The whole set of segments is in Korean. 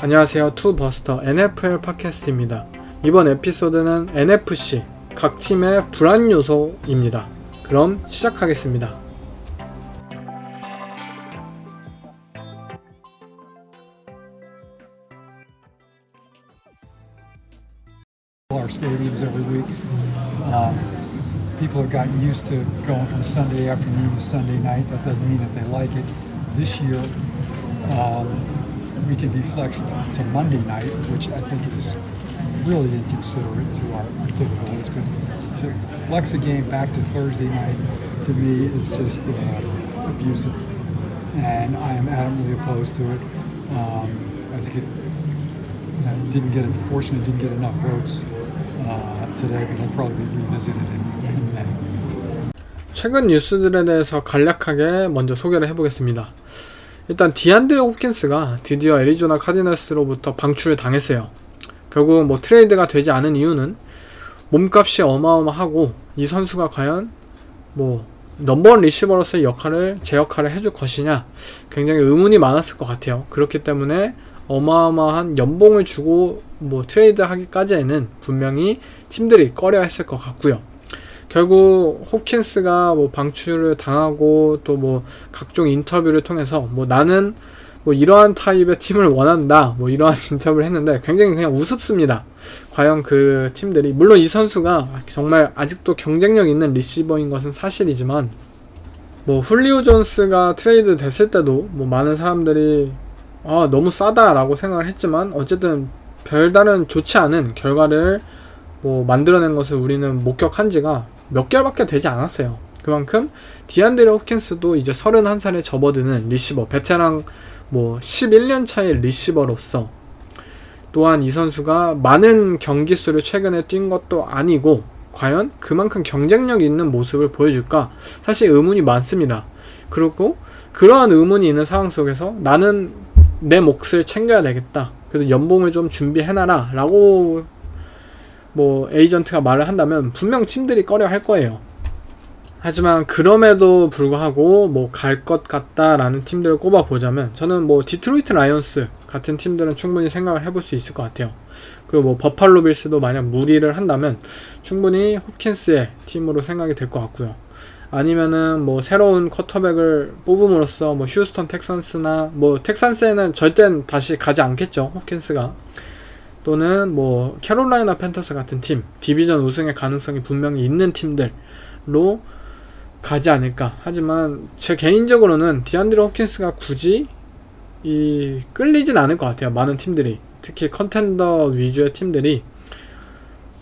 안녕하세요. 투버스터 NFL 팟캐스트입니다. 이번 에피소드는 NFC, 각 팀의 불안 요소입니다. 그럼 시작하겠습니다. Our stadiums every week. People have gotten used to going from Sunday afternoon to Sunday night. That doesn't mean that they like it. This year, we can be flexed to Monday night, which I think is really inconsiderate to our typical. But to flex a game back to Thursday night, to me, is just abusive, and I am adamantly opposed to it. I think it unfortunately didn't get enough votes today, but it'll probably be revisited in May. 최근 뉴스들에 대해서 간략하게 먼저 소개를 해보겠습니다. 일단 디안드레 홉킨스가 드디어 애리조나 카디널스로부터 방출을 당했어요. 결국 트레이드가 되지 않은 이유는 몸값이 어마어마하고 이 선수가 과연 넘버원 리시버로서의 제 역할을 해줄 것이냐 굉장히 의문이 많았을 것 같아요. 그렇기 때문에 어마어마한 연봉을 주고 트레이드 하기까지에는 분명히 팀들이 꺼려 했을 것 같고요. 결국 홉킨스가 방출을 당하고 또 각종 인터뷰를 통해서 나는 이러한 타입의 팀을 원한다 이러한 인터뷰를 했는데 굉장히 그냥 우습습니다. 과연 그 팀들이, 물론 이 선수가 정말 아직도 경쟁력 있는 리시버인 것은 사실이지만 훌리오 존스가 트레이드 됐을 때도 많은 사람들이 너무 싸다 라고 생각을 했지만 어쨌든 별다른 좋지 않은 결과를 만들어낸 것을 우리는 목격한 지가 몇 개월밖에 되지 않았어요. 그만큼 디안드레 홉킨스도 이제 31살에 접어드는 리시버, 베테랑 11년 차의 리시버로서, 또한 이 선수가 많은 경기 수를 최근에 뛴 것도 아니고 과연 그만큼 경쟁력 있는 모습을 보여줄까 사실 의문이 많습니다. 그리고 그러한 의문이 있는 상황 속에서 나는 내 몫을 챙겨야 되겠다, 그래서 연봉을 좀 준비해놔라 라고 에이전트가 말을 한다면 분명 팀들이 꺼려 할 거예요. 하지만 그럼에도 불구하고 갈 것 같다라는 팀들을 꼽아보자면 저는 디트로이트 라이온스 같은 팀들은 충분히 생각을 해볼 수 있을 것 같아요. 그리고 버팔로 빌스도 만약 무리를 한다면 충분히 홉킨스의 팀으로 생각이 될 것 같고요. 아니면은 새로운 쿼터백을 뽑음으로써 휴스턴 텍산스나 텍산스에는 절대 다시 가지 않겠죠, 홉킨스가. 또는 캐롤라이나 팬터스 같은 팀, 디비전 우승의 가능성이 분명히 있는 팀들로 가지 않을까. 하지만 제 개인적으로는 디안드레 홉킨스가 굳이 끌리진 않을 것 같아요. 많은 팀들이, 특히 컨텐더 위주의 팀들이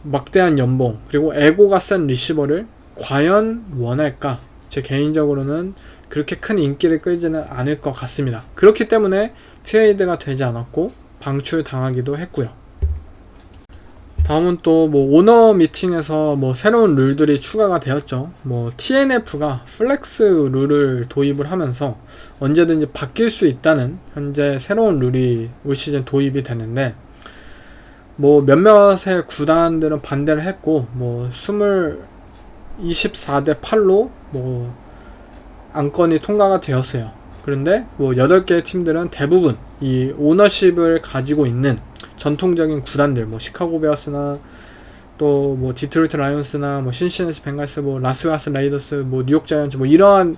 막대한 연봉 그리고 에고가 센 리시버를 과연 원할까. 제 개인적으로는 그렇게 큰 인기를 끌지는 않을 것 같습니다. 그렇기 때문에 트레이드가 되지 않았고 방출 당하기도 했고요. 다음은 또 오너 미팅에서 새로운 룰들이 추가가 되었죠. TNF가 플렉스 룰을 도입을 하면서 언제든지 바뀔 수 있다는 현재 새로운 룰이 올 시즌 도입이 됐는데, 몇몇의 구단들은 반대를 했고 24대 8로 안건이 통과가 되었어요. 그런데 8개의 팀들은 대부분 이 오너십을 가지고 있는 전통적인 구단들, 시카고 베어스나 또 디트로이트 라이온스나 신시내티 벵갈스, 라스베가스 레이더스, 뉴욕 자이언츠 이러한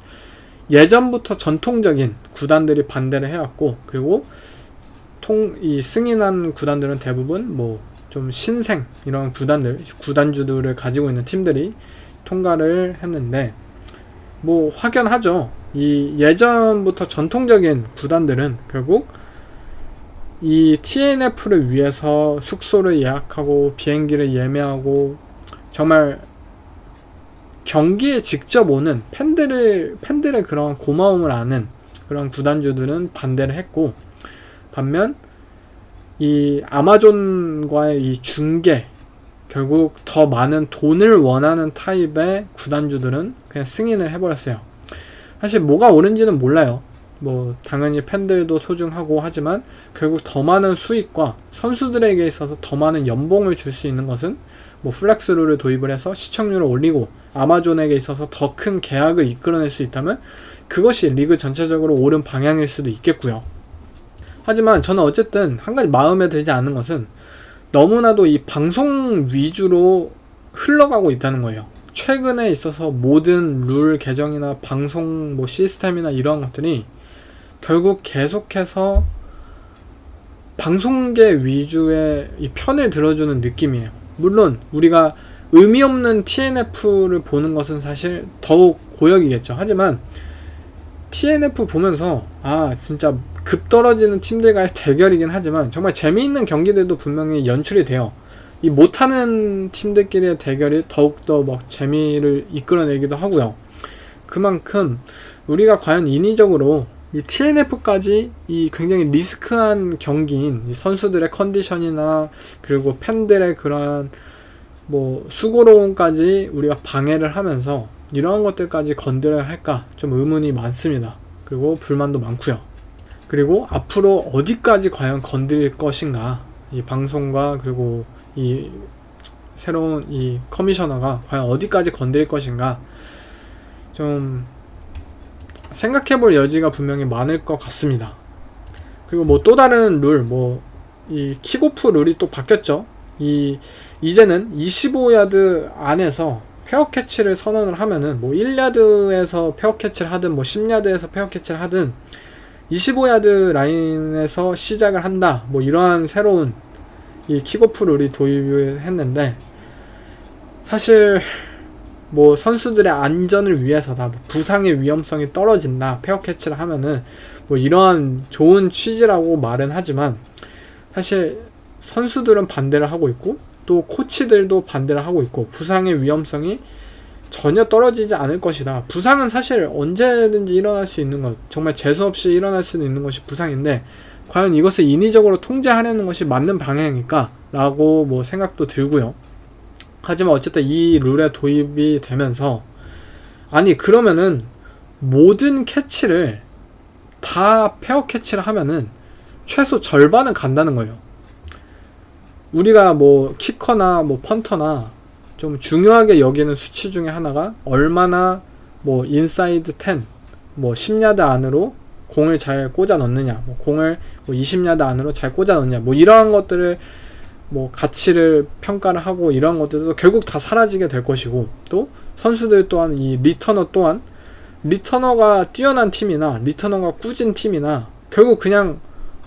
예전부터 전통적인 구단들이 반대를 해왔고, 그리고 이 승인한 구단들은 대부분 좀 신생 이런 구단주들을 가지고 있는 팀들이 통과를 했는데 확연하죠. 이 예전부터 전통적인 구단들은 결국 이 TNF를 위해서 숙소를 예약하고 비행기를 예매하고 정말 경기에 직접 오는 팬들의 그런 고마움을 아는 그런 구단주들은 반대를 했고, 반면 이 아마존과의 이 중개, 결국 더 많은 돈을 원하는 타입의 구단주들은 그냥 승인을 해버렸어요. 사실 뭐가 옳은지는 몰라요. 당연히 팬들도 소중하고 하지만 결국 더 많은 수익과 선수들에게 있어서 더 많은 연봉을 줄 수 있는 것은 플렉스 룰을 도입을 해서 시청률을 올리고 아마존에게 있어서 더 큰 계약을 이끌어낼 수 있다면 그것이 리그 전체적으로 옳은 방향일 수도 있겠고요. 하지만 저는 어쨌든 한 가지 마음에 들지 않는 것은 너무나도 이 방송 위주로 흘러가고 있다는 거예요. 최근에 있어서 모든 룰 개정이나 방송 뭐 시스템이나 이런 것들이 결국 계속해서 방송계 위주의 이 편을 들어주는 느낌이에요. 물론 우리가 의미 없는 TNF를 보는 것은 사실 더욱 고역이겠죠. 하지만 TNF 보면서 진짜 급 떨어지는 팀들과의 대결이긴 하지만 정말 재미있는 경기들도 분명히 연출이 돼요. 이 못하는 팀들끼리의 대결이 더욱더 막 재미를 이끌어내기도 하고요. 그만큼 우리가 과연 인위적으로 이 TNF까지 이 굉장히 리스크한 경기인 이 선수들의 컨디션이나 그리고 팬들의 그러한 뭐 수고로움까지 우리가 방해를 하면서 이러한 것들까지 건드려야 할까 좀 의문이 많습니다. 그리고 불만도 많고요. 그리고 앞으로 어디까지 과연 건드릴 것인가, 이 방송과 그리고 이 새로운 이 커미셔너가 과연 어디까지 건드릴 것인가 좀 생각해볼 여지가 분명히 많을 것 같습니다. 그리고 뭐 또 다른 룰, 뭐 이 킥오프 룰이 또 바뀌었죠. 이제는 25야드 안에서 페어 캐치를 선언을 하면은 뭐 1야드에서 페어 캐치를 하든 뭐 10야드에서 페어 캐치를 하든 25야드 라인에서 시작을 한다, 뭐 이러한 새로운 이 킥오프 룰이 도입을 했는데, 사실 뭐 선수들의 안전을 위해서다, 뭐 부상의 위험성이 떨어진다 페어 캐치를 하면은 뭐 이러한 좋은 취지라고 말은 하지만 사실 선수들은 반대를 하고 있고 또 코치들도 반대를 하고 있고, 부상의 위험성이 전혀 떨어지지 않을 것이다. 부상은 사실 언제든지 일어날 수 있는 것, 정말 재수없이 일어날 수 있는 것이 부상인데 과연 이것을 인위적으로 통제하려는 것이 맞는 방향일까? 라고 뭐 생각도 들고요. 하지만 어쨌든 이 룰에 도입이 되면서 그러면은 모든 캐치를 다 페어 캐치를 하면은 최소 절반은 간다는 거예요. 우리가 뭐 키커나 뭐 펀터나 좀 중요하게 여기는 수치 중에 하나가 얼마나 뭐 인사이드 10, 뭐 10야드 안으로 공을 잘 꽂아 넣느냐, 뭐 공을 뭐 20야드 안으로 잘 꽂아 넣느냐, 뭐 이러한 것들을 뭐 가치를 평가를 하고 이러한 것들도 결국 다 사라지게 될 것이고, 또 선수들 또한 이 리터너 또한 리터너가 뛰어난 팀이나 리터너가 꾸진 팀이나 결국 그냥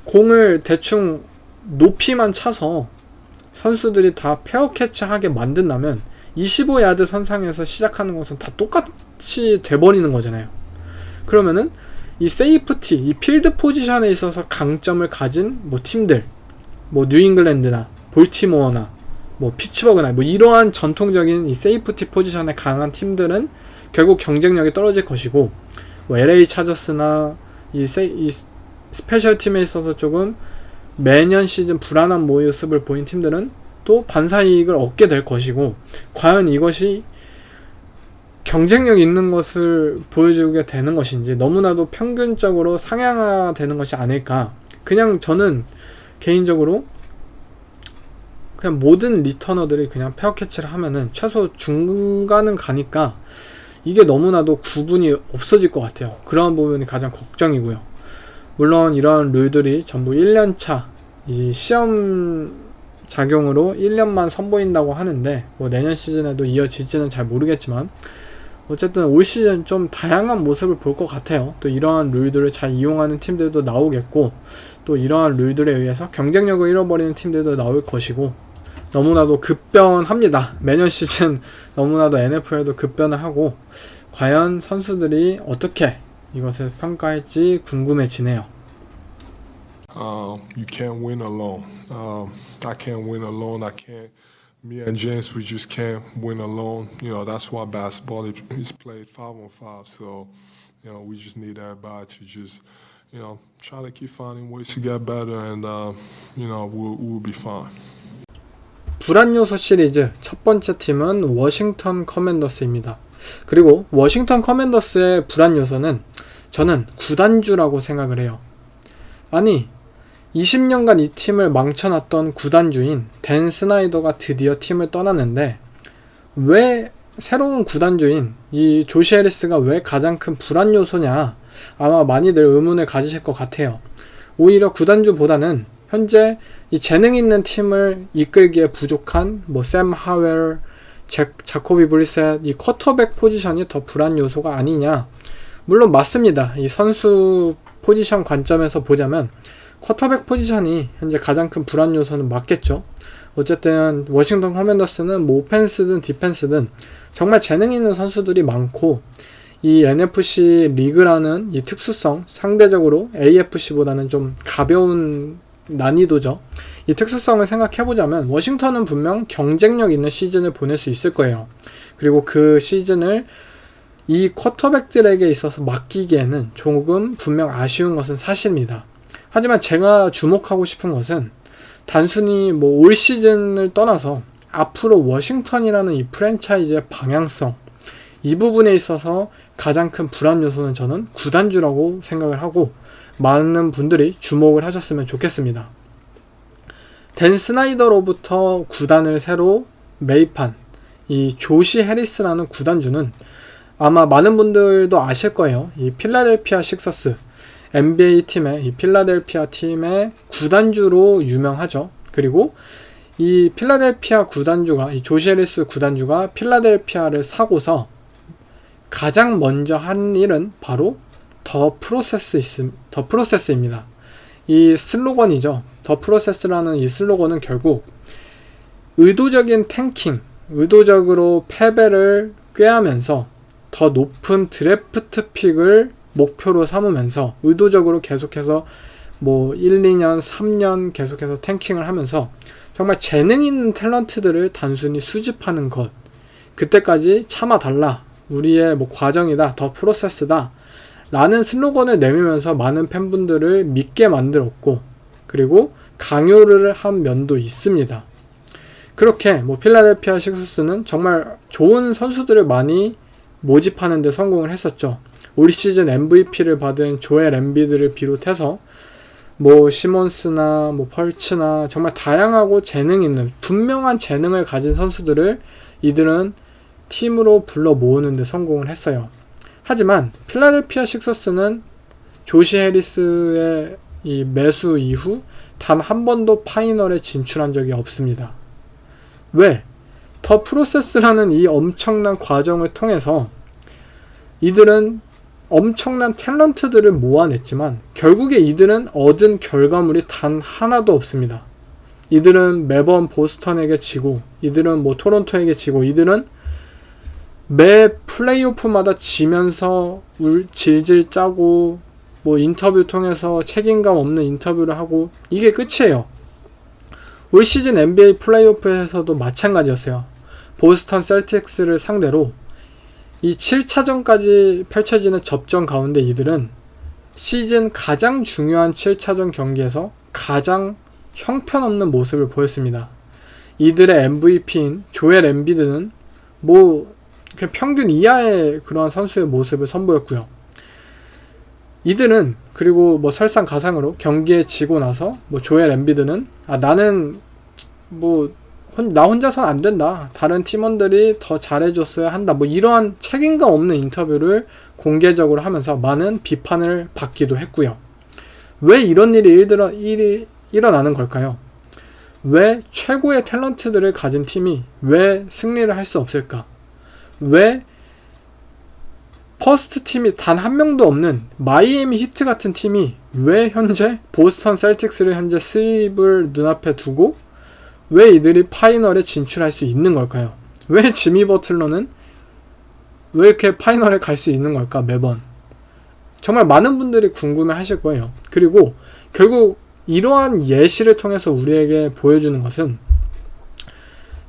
공을 대충 높이만 차서 선수들이 다 페어 캐치하게 만든다면 25야드 선상에서 시작하는 것은 다 똑같이 돼버리는 거잖아요. 그러면은 이 세이프티, 이 필드 포지션에 있어서 강점을 가진 뭐 팀들, 뭐 뉴잉글랜드나 볼티모어나 뭐 피츠버그나 뭐 이러한 전통적인 이 세이프티 포지션에 강한 팀들은 결국 경쟁력이 떨어질 것이고, 뭐 LA 차저스나 이 스페셜 팀에 있어서 조금 매년 시즌 불안한 모습을 보인 팀들은 또 반사이익을 얻게 될 것이고, 과연 이것이 경쟁력 있는 것을 보여주게 되는 것인지 너무나도 평균적으로 상향화되는 것이 아닐까. 그냥 저는 개인적으로 그냥 모든 리터너들이 그냥 페어 캐치를 하면은 최소 중간은 가니까 이게 너무나도 구분이 없어질 것 같아요. 그런 부분이 가장 걱정이고요. 물론 이런 룰들이 전부 1년차 이 시험 작용으로 1년만 선보인다고 하는데 뭐 내년 시즌에도 이어질지는 잘 모르겠지만 어쨌든 올 시즌 좀 다양한 모습을 볼 것 같아요. 또 이러한 룰들을 잘 이용하는 팀들도 나오겠고, 또 이러한 룰들에 의해서 경쟁력을 잃어버리는 팀들도 나올 것이고, 너무나도 급변합니다. 매년 시즌 너무나도 NFL도 급변을 하고, 과연 선수들이 어떻게 이것을 평가할지 궁금해지네요. You can't win alone. I can't win alone. Me and James, we just can't win alone. That's why basketball is played 5-on-5. So, we just need everybody to just, try to keep finding ways to get better, and we'll be fine. 불안 요소 시리즈 첫 번째 팀은 워싱턴 커맨더스입니다. 그리고 워싱턴 커맨더스의 불안 요소는 저는 구단주라고 생각을 해요. 20년간 이 팀을 망쳐놨던 구단주인 댄 스나이더가 드디어 팀을 떠났는데, 왜 새로운 구단주인 이 조시 해리스가 왜 가장 큰 불안 요소냐, 아마 많이들 의문을 가지실 것 같아요. 오히려 구단주보다는 현재 이 재능 있는 팀을 이끌기에 부족한 뭐 샘 하웰, 자코비 브리셋 이 쿼터백 포지션이 더 불안 요소가 아니냐. 물론 맞습니다. 이 선수 포지션 관점에서 보자면 쿼터백 포지션이 현재 가장 큰 불안 요소는 맞겠죠. 어쨌든 워싱턴 커맨더스는 뭐 오펜스든 디펜스든 정말 재능 있는 선수들이 많고, 이 NFC 리그라는 이 특수성, 상대적으로 AFC보다는 좀 가벼운 난이도죠. 이 특수성을 생각해보자면 워싱턴은 분명 경쟁력 있는 시즌을 보낼 수 있을 거예요. 그리고 그 시즌을 이 쿼터백들에게 있어서 맡기기에는 조금 분명 아쉬운 것은 사실입니다. 하지만 제가 주목하고 싶은 것은 단순히 뭐 올 시즌을 떠나서 앞으로 워싱턴이라는 이 프랜차이즈의 방향성, 이 부분에 있어서 가장 큰 불안 요소는 저는 구단주라고 생각을 하고 많은 분들이 주목을 하셨으면 좋겠습니다. 댄 스나이더로부터 구단을 새로 매입한 이 조시 해리스라는 구단주는 아마 많은 분들도 아실 거예요. 이 필라델피아 식서스 NBA 팀의 이 필라델피아 팀의 구단주로 유명하죠. 그리고 이 필라델피아 구단주가, 이 조시 해리스 구단주가 필라델피아를 사고서 가장 먼저 한 일은 바로 더 프로세스입니다. 이 슬로건이죠. 더 프로세스라는 이 슬로건은 결국 의도적인 탱킹, 의도적으로 패배를 꾀하면서 더 높은 드래프트 픽을 목표로 삼으면서 의도적으로 계속해서 뭐 1, 2년, 3년 계속해서 탱킹을 하면서 정말 재능 있는 탤런트들을 단순히 수집하는 것, 그때까지 참아달라, 우리의 뭐 과정이다, 더 프로세스다 라는 슬로건을 내밀면서 많은 팬분들을 믿게 만들었고, 그리고 강요를 한 면도 있습니다. 그렇게 뭐 필라델피아 식서스는 정말 좋은 선수들을 많이 모집하는 데 성공을 했었죠. 올 시즌 MVP를 받은 조엘 엠비드를 비롯해서 뭐 시몬스나 뭐 펄츠나 정말 다양하고 재능 있는, 분명한 재능을 가진 선수들을 이들은 팀으로 불러 모으는 데 성공을 했어요. 하지만 필라델피아 식서스는 조시 해리스의 이 매수 이후 단 한 번도 파이널에 진출한 적이 없습니다. 왜? 더 프로세스라는 이 엄청난 과정을 통해서 이들은 엄청난 탤런트들을 모아냈지만 결국에 이들은 얻은 결과물이 단 하나도 없습니다. 이들은 매번 보스턴에게 지고, 이들은 뭐 토론토에게 지고, 이들은 매 플레이오프마다 지면서 질질 짜고 뭐 인터뷰 통해서 책임감 없는 인터뷰를 하고, 이게 끝이에요. 올 시즌 NBA 플레이오프에서도 마찬가지였어요. 보스턴 셀틱스를 상대로 이 7차전까지 펼쳐지는 접전 가운데 이들은 시즌 가장 중요한 7차전 경기에서 가장 형편없는 모습을 보였습니다. 이들의 MVP인 조엘 엠비드는 뭐 그냥 평균 이하의 그러한 선수의 모습을 선보였고요. 이들은 그리고 뭐 설상가상으로 경기에 지고 나서 뭐 조엘 엠비드는 나는 뭐 나 혼자선 안 된다, 다른 팀원들이 더 잘해줬어야 한다, 뭐 이러한 책임감 없는 인터뷰를 공개적으로 하면서 많은 비판을 받기도 했고요. 왜 이런 일이 일어나는 걸까요? 왜 최고의 탤런트들을 가진 팀이 왜 승리를 할 수 없을까? 왜 퍼스트 팀이 단 한 명도 없는 마이애미 히트 같은 팀이 왜 현재 보스턴 셀틱스를 현재 수입을 눈앞에 두고 왜 이들이 파이널에 진출할 수 있는 걸까요? 왜 지미 버틀러는 왜 이렇게 파이널에 갈 수 있는 걸까, 매번? 정말 많은 분들이 궁금해 하실 거예요. 그리고 결국 이러한 예시를 통해서 우리에게 보여주는 것은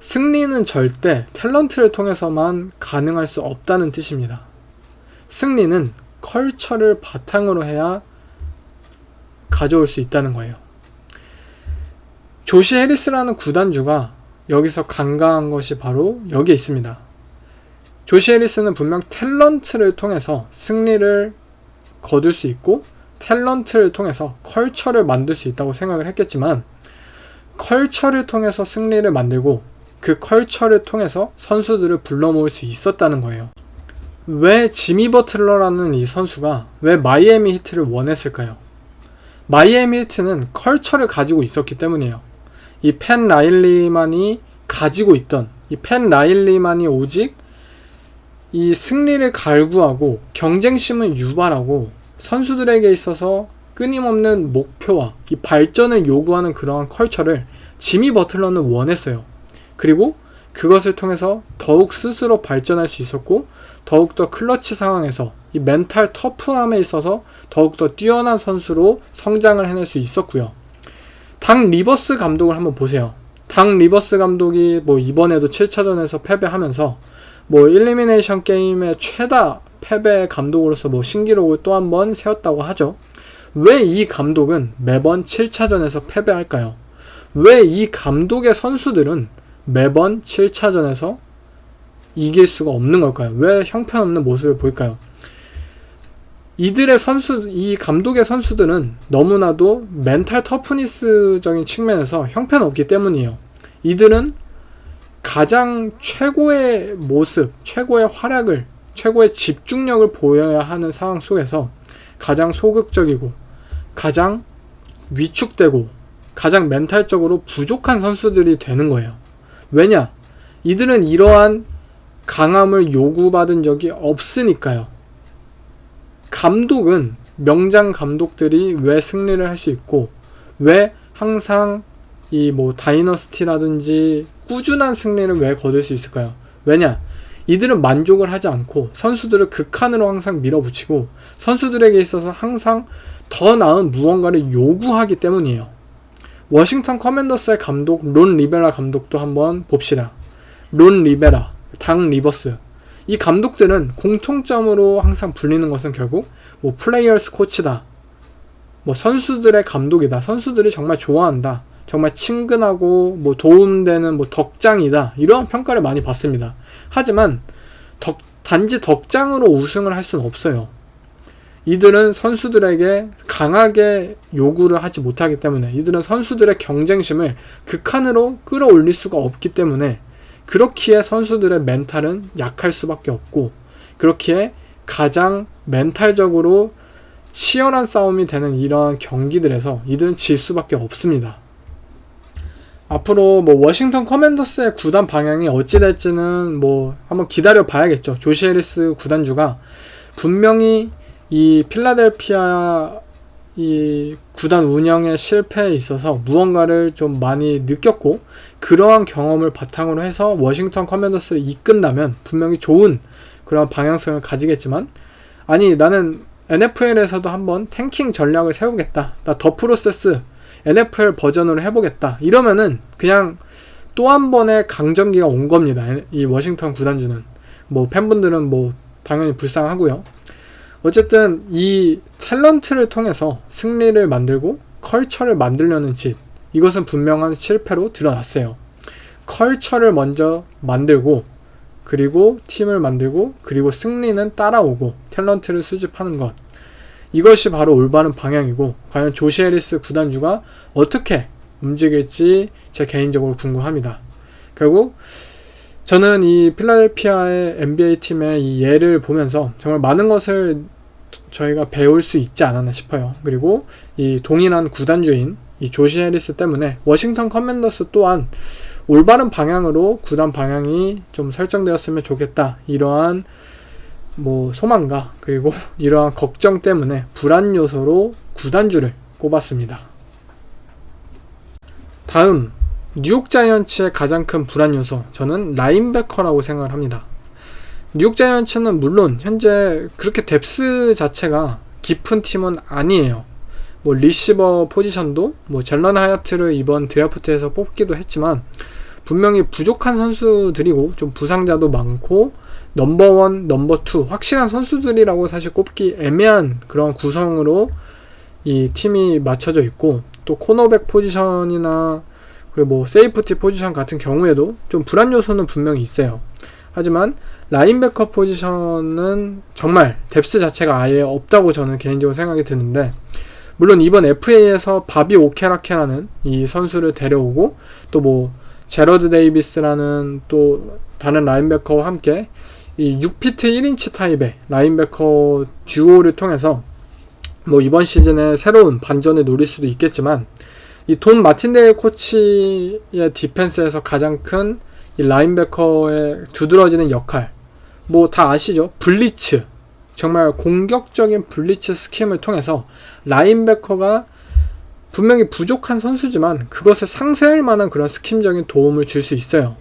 승리는 절대 탤런트를 통해서만 가능할 수 없다는 뜻입니다. 승리는 컬처를 바탕으로 해야 가져올 수 있다는 거예요. 조시 해리스라는 구단주가 여기서 간과한 것이 바로 여기에 있습니다. 조시 해리스는 분명 탤런트를 통해서 승리를 거둘 수 있고 탤런트를 통해서 컬처를 만들 수 있다고 생각을 했겠지만, 컬처를 통해서 승리를 만들고 그 컬처를 통해서 선수들을 불러 모을 수 있었다는 거예요. 왜 지미 버틀러라는 이 선수가 왜 마이애미 히트를 원했을까요? 마이애미 히트는 컬처를 가지고 있었기 때문이에요. 이 팬 라일리만이 가지고 있던, 이 팬 라일리만이 오직 이 승리를 갈구하고 경쟁심을 유발하고 선수들에게 있어서 끊임없는 목표와 이 발전을 요구하는 그러한 컬처를 지미 버틀러는 원했어요. 그리고 그것을 통해서 더욱 스스로 발전할 수 있었고, 더욱더 클러치 상황에서 이 멘탈 터프함에 있어서 더욱더 뛰어난 선수로 성장을 해낼 수 있었고요. 닥 리버스 감독을 한번 보세요. 닥 리버스 감독이 뭐 이번에도 7차전에서 패배하면서 뭐 일리미네이션 게임의 최다 패배 감독으로서 뭐 신기록을 또 한 번 세웠다고 하죠. 왜 이 감독은 매번 7차전에서 패배할까요? 왜 이 감독의 선수들은 매번 7차전에서 이길 수가 없는 걸까요? 왜 형편없는 모습을 보일까요? 이 감독의 선수들은 너무나도 멘탈 터프니스적인 측면에서 형편없기 때문이에요. 이들은 가장 최고의 모습, 최고의 활약을, 최고의 집중력을 보여야 하는 상황 속에서 가장 소극적이고, 가장 위축되고, 가장 멘탈적으로 부족한 선수들이 되는 거예요. 왜냐? 이들은 이러한 강함을 요구받은 적이 없으니까요. 감독은, 명장 감독들이 왜 승리를 할 수 있고, 왜 항상 이 뭐 다이너스티라든지 꾸준한 승리를 왜 거둘 수 있을까요? 왜냐? 이들은 만족을 하지 않고 선수들을 극한으로 항상 밀어붙이고 선수들에게 있어서 항상 더 나은 무언가를 요구하기 때문이에요. 워싱턴 커맨더스의 감독 론 리베라 감독도 한번 봅시다. 론 리베라, 닥 리버스, 이 감독들은 공통점으로 항상 불리는 것은 결국 뭐 플레이어스 코치다, 뭐 선수들의 감독이다, 선수들이 정말 좋아한다, 정말 친근하고 뭐 도움되는 뭐 덕장이다, 이러한 평가를 많이 받습니다. 하지만 단지 덕장으로 우승을 할 수는 없어요. 이들은 선수들에게 강하게 요구를 하지 못하기 때문에, 이들은 선수들의 경쟁심을 극한으로 끌어올릴 수가 없기 때문에, 그렇기에 선수들의 멘탈은 약할 수밖에 없고, 그렇기에 가장 멘탈적으로 치열한 싸움이 되는 이러한 경기들에서 이들은 질 수밖에 없습니다. 앞으로 뭐 워싱턴 커맨더스의 구단 방향이 어찌 될지는 뭐 한번 기다려 봐야겠죠. 조시 해리스 구단주가 분명히 이 필라델피아 이 구단 운영의 실패에 있어서 무언가를 좀 많이 느꼈고, 그러한 경험을 바탕으로 해서 워싱턴 커맨더스를 이끈다면 분명히 좋은 그런 방향성을 가지겠지만, 아니 나는 NFL에서도 한번 탱킹 전략을 세우겠다, 나 더 프로세스 NFL 버전으로 해보겠다, 이러면은 그냥 또 한 번의 강점기가 온 겁니다. 이 워싱턴 구단주는 뭐 팬분들은 뭐 당연히 불쌍하고요. 어쨌든 이 탤런트를 통해서 승리를 만들고 컬처를 만들려는 짓, 이것은 분명한 실패로 드러났어요. 컬처를 먼저 만들고, 그리고 팀을 만들고, 그리고 승리는 따라오고 탤런트를 수집하는 것, 이것이 바로 올바른 방향이고, 과연 조시 해리스 구단주가 어떻게 움직일지 제 개인적으로 궁금합니다. 결국 저는 이 필라델피아의 NBA 팀의 이 예를 보면서 정말 많은 것을 저희가 배울 수 있지 않았나 싶어요. 그리고 이 동일한 구단주인 이 조시 해리스 때문에 워싱턴 커맨더스 또한 올바른 방향으로 구단 방향이 좀 설정되었으면 좋겠다, 이러한 뭐 소망과 그리고 이러한 걱정 때문에 불안 요소로 구단주를 꼽았습니다. 다음, 뉴욕 자이언츠의 가장 큰 불안 요소, 저는 라인베커라고 생각을 합니다. 뉴욕 자이언츠는 물론 현재 그렇게 뎁스 자체가 깊은 팀은 아니에요. 뭐 리시버 포지션도 뭐 젤런 하야트를 이번 드래프트에서 뽑기도 했지만 분명히 부족한 선수들이고 좀 부상자도 많고 넘버1, 넘버2 확실한 선수들이라고 사실 꼽기 애매한 그런 구성으로 이 팀이 맞춰져 있고, 또 코너백 포지션이나 그리고 뭐 세이프티 포지션 같은 경우에도 좀 불안 요소는 분명히 있어요. 하지만 라인베커 포지션은 정말 뎁스 자체가 아예 없다고 저는 개인적으로 생각이 드는데, 물론 이번 FA에서 바비 오케라케라는 이 선수를 데려오고 또 뭐 제러드 데이비스라는 또 다른 라인베커와 함께 이 6피트 1인치 타입의 라인베커 듀오를 통해서 뭐 이번 시즌에 새로운 반전을 노릴 수도 있겠지만 이 돈 마틴데일 코치의 디펜스에서 가장 큰 이 라인베커의 두드러지는 역할, 뭐 다 아시죠? 블리츠, 정말 공격적인 블리츠 스킴을 통해서 라인베커가 분명히 부족한 선수지만 그것을 상쇄할 만한 그런 스킴적인 도움을 줄 수 있어요.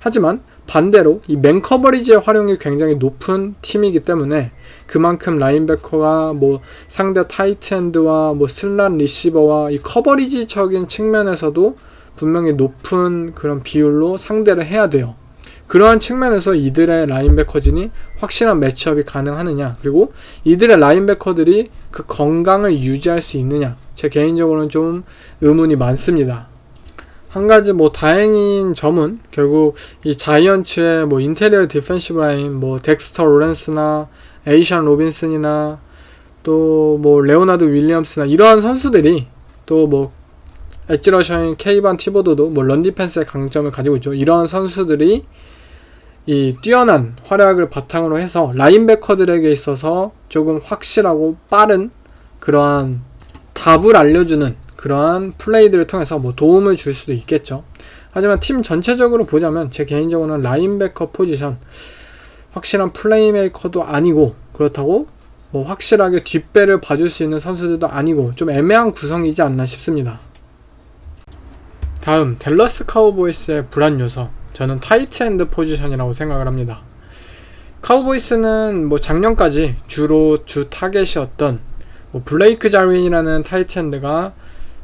하지만 반대로 이 맨 커버리지의 활용이 굉장히 높은 팀이기 때문에 그만큼 라인베커가 뭐 상대 타이트엔드와 뭐 슬롯 리시버와 이 커버리지적인 측면에서도 분명히 높은 그런 비율로 상대를 해야 돼요. 그러한 측면에서 이들의 라인베커진이 확실한 매치업이 가능하느냐, 그리고 이들의 라인베커들이 그 건강을 유지할 수 있느냐, 제 개인적으로는 좀 의문이 많습니다. 한 가지 뭐 다행인 점은 결국 이 자이언츠의 뭐 인테리어 디펜시브 라인, 뭐 덱스터 로렌스나 에이션 로빈슨이나 또 뭐 레오나드 윌리엄스나 이러한 선수들이, 또 뭐 엣지러셔인 케이반 티보드도 뭐 런 디펜스의 강점을 가지고 있죠. 이러한 선수들이 이 뛰어난 활약을 바탕으로 해서 라인베커들에게 있어서 조금 확실하고 빠른 그러한 답을 알려주는 그러한 플레이들을 통해서 뭐 도움을 줄 수도 있겠죠. 하지만 팀 전체적으로 보자면 제 개인적으로는 라인베커 포지션 확실한 플레이메이커도 아니고, 그렇다고 뭐 확실하게 뒷배를 봐줄 수 있는 선수들도 아니고 좀 애매한 구성이지 않나 싶습니다. 다음 댈러스 카우보이스의 불안 요소, 저는 타이트엔드 포지션이라고 생각을 합니다. 카우보이스는 뭐 작년까지 주로 주 타겟이었던 뭐 블레이크 자윈이라는 타이트엔드가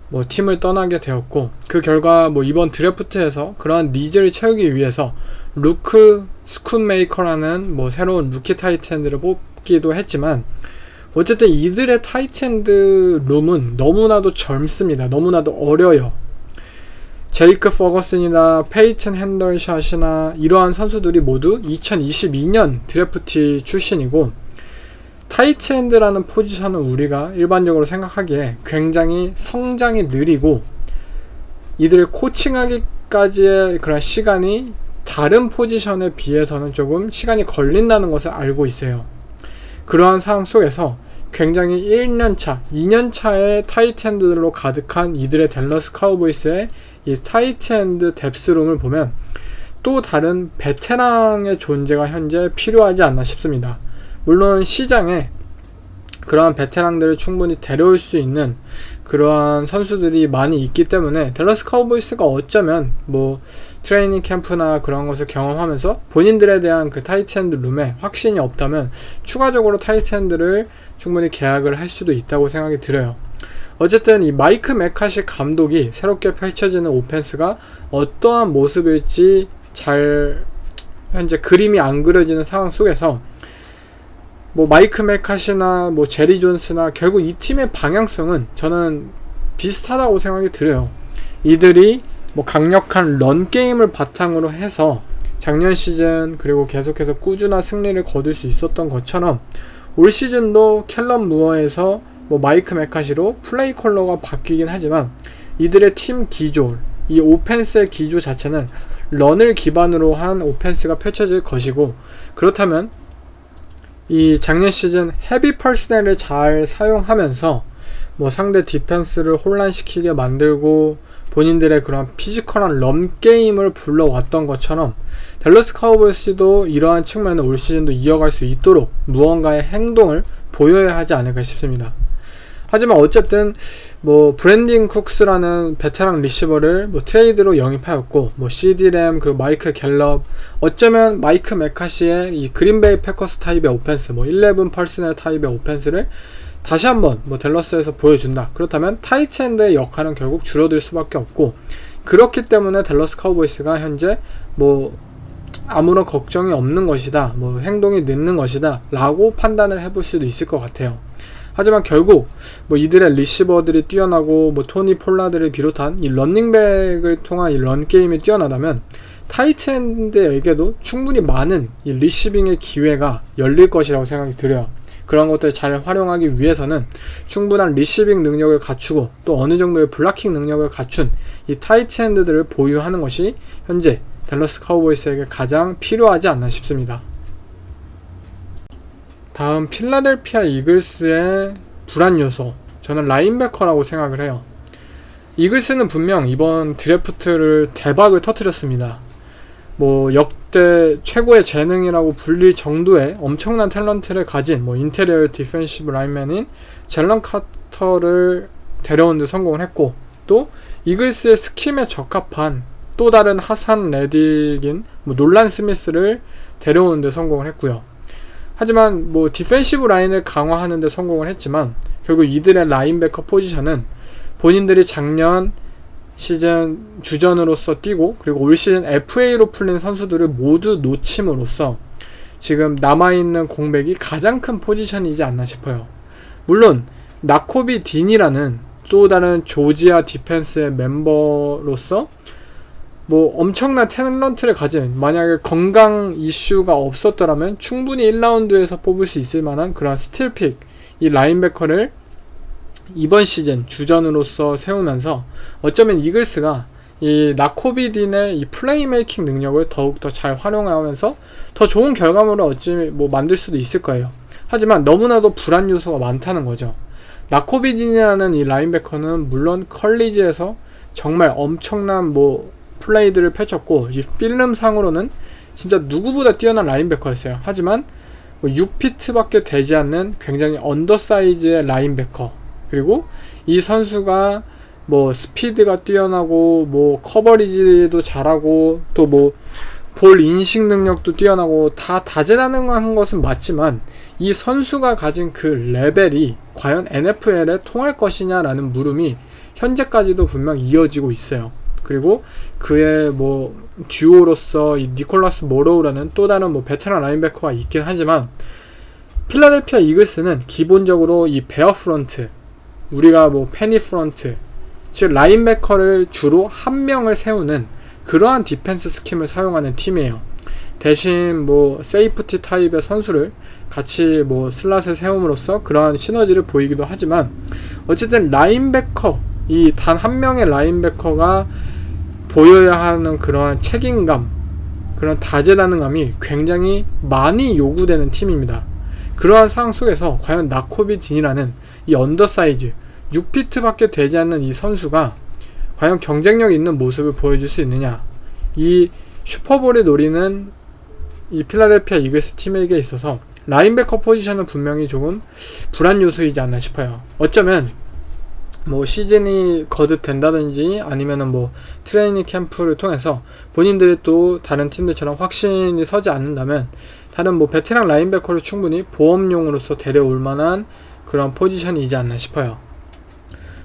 뭐 팀을 떠나게 되었고, 그 결과 뭐 이번 드래프트에서 그러한 니즈를 채우기 위해서 루크 스쿤메이커라는 뭐 새로운 루키 타이트엔드를 뽑기도 했지만, 어쨌든 이들의 타이트엔드 룸은 너무나도 젊습니다. 너무나도 어려요. 제이크 퍼거슨이나 페이튼 핸덜샷이나 이러한 선수들이 모두 2022년 드래프트 출신이고, 타이트엔드라는 포지션은 우리가 일반적으로 생각하기에 굉장히 성장이 느리고 이들을 코칭하기까지의 그런 시간이 다른 포지션에 비해서는 조금 시간이 걸린다는 것을 알고 있어요. 그러한 상황 속에서 굉장히 1년차, 2년차의 타이트엔드들로 가득한 이들의 댈러스 카우보이스의 이 타이트엔드 뎁스룸을 보면 또 다른 베테랑의 존재가 현재 필요하지 않나 싶습니다. 물론 시장에 그러한 베테랑들을 충분히 데려올 수 있는 그러한 선수들이 많이 있기 때문에 댈러스 카우보이스가 어쩌면 뭐 트레이닝 캠프나 그런 것을 경험하면서 본인들에 대한 그 타이트엔드 룸에 확신이 없다면 추가적으로 타이트엔드를 충분히 계약을 할 수도 있다고 생각이 들어요. 어쨌든 이 마이크 맥카시 감독이 새롭게 펼쳐지는 오펜스가 어떠한 모습일지 잘 현재 그림이 안 그려지는 상황 속에서 뭐 마이크 맥카시나 뭐 제리 존스나 결국 이 팀의 방향성은 저는 비슷하다고 생각이 들어요. 이들이 뭐 강력한 런 게임을 바탕으로 해서 작년 시즌 그리고 계속해서 꾸준한 승리를 거둘 수 있었던 것처럼 올 시즌도 캘럼 무어에서 뭐 마이크 맥카시로 플레이 컬러가 바뀌긴 하지만 이들의 팀 기조, 이 오펜스의 기조 자체는 런을 기반으로 한 오펜스가 펼쳐질 것이고, 그렇다면 이 작년 시즌 헤비 퍼스널을 잘 사용하면서 뭐 상대 디펜스를 혼란시키게 만들고 본인들의 그런 피지컬한 런 게임을 불러왔던 것처럼 댈러스 카우보이스도 이러한 측면을 올 시즌도 이어갈 수 있도록 무언가의 행동을 보여야 하지 않을까 싶습니다. 하지만 어쨌든 뭐 브랜딘 쿡스라는 베테랑 리시버를 뭐 트레이드로 영입하였고, 뭐 CD램 그리고 마이크 갤럽, 어쩌면 마이크 맥카시의 이 그린베이 패커스 타입의 오펜스, 뭐 11 퍼스널 타입의 오펜스를 다시 한번 뭐 댈러스에서 보여준다. 그렇다면 타이트엔드의 역할은 결국 줄어들 수밖에 없고, 그렇기 때문에 댈러스 카우보이스가 현재 뭐 아무런 걱정이 없는 것이다, 뭐 행동이 늦는 것이다 라고 판단을 해볼 수도 있을 것 같아요. 하지만 결국 뭐 이들의 리시버들이 뛰어나고 뭐 토니 폴라드를 비롯한 이 런닝백을 통한 이 런 게임이 뛰어나다면 타이트엔드에게도 충분히 많은 이 리시빙의 기회가 열릴 것이라고 생각이 들어요. 그런 것들을 잘 활용하기 위해서는 충분한 리시빙 능력을 갖추고 또 어느 정도의 블락킹 능력을 갖춘 이 타이트엔드들을 보유하는 것이 현재 댈러스 카우보이스에게 가장 필요하지 않나 싶습니다. 다음 필라델피아 이글스의 불안 요소, 저는 라인베커라고 생각을 해요. 이글스는 분명 이번 드래프트를 대박을 터뜨렸습니다. 뭐 역대 최고의 재능이라고 불릴 정도의 엄청난 탤런트를 가진 뭐 인테리어 디펜시브 라인맨인 젤런 카터를 데려온 데 성공을 했고, 또 이글스의 스킴에 적합한 또 다른 하산 레딕인 뭐 놀란 스미스를 데려오는 데 성공을 했고요. 하지만 뭐 디펜시브 라인을 강화하는 데 성공을 했지만 결국 이들의 라인베커 포지션은 본인들이 작년 시즌 주전으로서 뛰고 그리고 올 시즌 FA로 풀린 선수들을 모두 놓침으로써 지금 남아있는 공백이 가장 큰 포지션이지 않나 싶어요. 물론 나코비 딘이라는 또 다른 조지아 디펜스의 멤버로서 뭐 엄청난 탤런트를 가진, 만약에 건강 이슈가 없었더라면 충분히 1라운드에서 뽑을 수 있을 만한 그런 스틸픽, 이 라인베커를 이번 시즌 주전으로서 세우면서 어쩌면 이글스가 이 나코비 딘의 이 플레이메이킹 능력을 더욱더 잘 활용하면서 더 좋은 결과물을 만들 수도 있을 거예요. 하지만 너무나도 불안 요소가 많다는 거죠. 나코비 딘이라는 이 라인베커는 물론 컬리지에서 정말 엄청난 플레이들을 펼쳤고, 이 필름상으로는 진짜 누구보다 뛰어난 라인베커였어요. 하지만 6피트밖에 되지 않는 굉장히 언더사이즈의 라인베커, 그리고 이 선수가 스피드가 뛰어나고 커버리지도 잘하고 또 볼 인식 능력도 뛰어나고 다 다재다능한 것은 맞지만 이 선수가 가진 그 레벨이 과연 NFL에 통할 것이냐라는 물음이 현재까지도 분명 이어지고 있어요. 그리고 그의 듀오로서 이 니콜라스 모로우라는 또 다른 베테랑 라인베커가 있긴 하지만, 필라델피아 이글스는 기본적으로 이 베어 프런트, 우리가 페니 프런트, 즉 라인베커를 주로 한 명을 세우는 그러한 디펜스 스킴을 사용하는 팀이에요. 대신 세이프티 타입의 선수를 같이 슬롯에 세움으로써 그러한 시너지를 보이기도 하지만, 어쨌든 라인베커, 이 단 한 명의 라인베커가 보여야 하는 그러한 책임감, 그런 다재다능함이 굉장히 많이 요구되는 팀입니다. 그러한 상황 속에서 과연 나코비 딘이라는 이 언더사이즈 6피트밖에 되지 않는 이 선수가 과연 경쟁력 있는 모습을 보여줄 수 있느냐, 이 슈퍼볼을 노리는 이 필라델피아 이글스 팀에게 있어서 라인베커 포지션은 분명히 조금 불안 요소이지 않나 싶어요. 어쩌면 시즌이 거듭된다든지 아니면은 트레이닝 캠프를 통해서 본인들이 또 다른 팀들처럼 확신이 서지 않는다면 다른 베테랑 라인베커를 충분히 보험용으로서 데려올 만한 그런 포지션이지 않나 싶어요.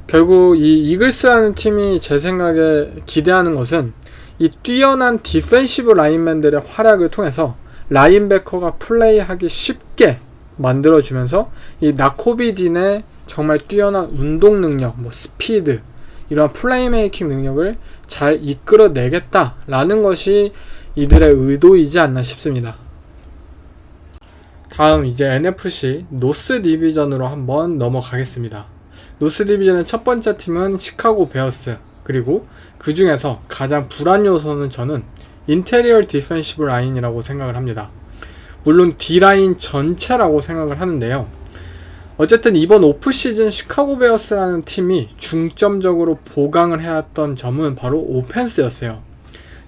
결국 이 이글스라는 팀이 제 생각에 기대하는 것은 이 뛰어난 디펜시브 라인맨들의 활약을 통해서 라인베커가 플레이하기 쉽게 만들어주면서 이 나코비 딘의 정말 뛰어난 운동 능력, 스피드, 이러한 플레이메이킹 능력을 잘 이끌어내겠다라는 것이 이들의 의도이지 않나 싶습니다. 다음 이제 NFC 노스 디비전으로 한번 넘어가겠습니다. 노스 디비전의 첫 번째 팀은 시카고 베어스, 그리고 그 중에서 가장 불안 요소는 저는 인테리어 디펜시브 라인이라고 생각을 합니다. 물론 D라인 전체라고 생각을 하는데요. 어쨌든 이번 오프시즌 시카고 베어스라는 팀이 중점적으로 보강을 해왔던 점은 바로 오펜스였어요.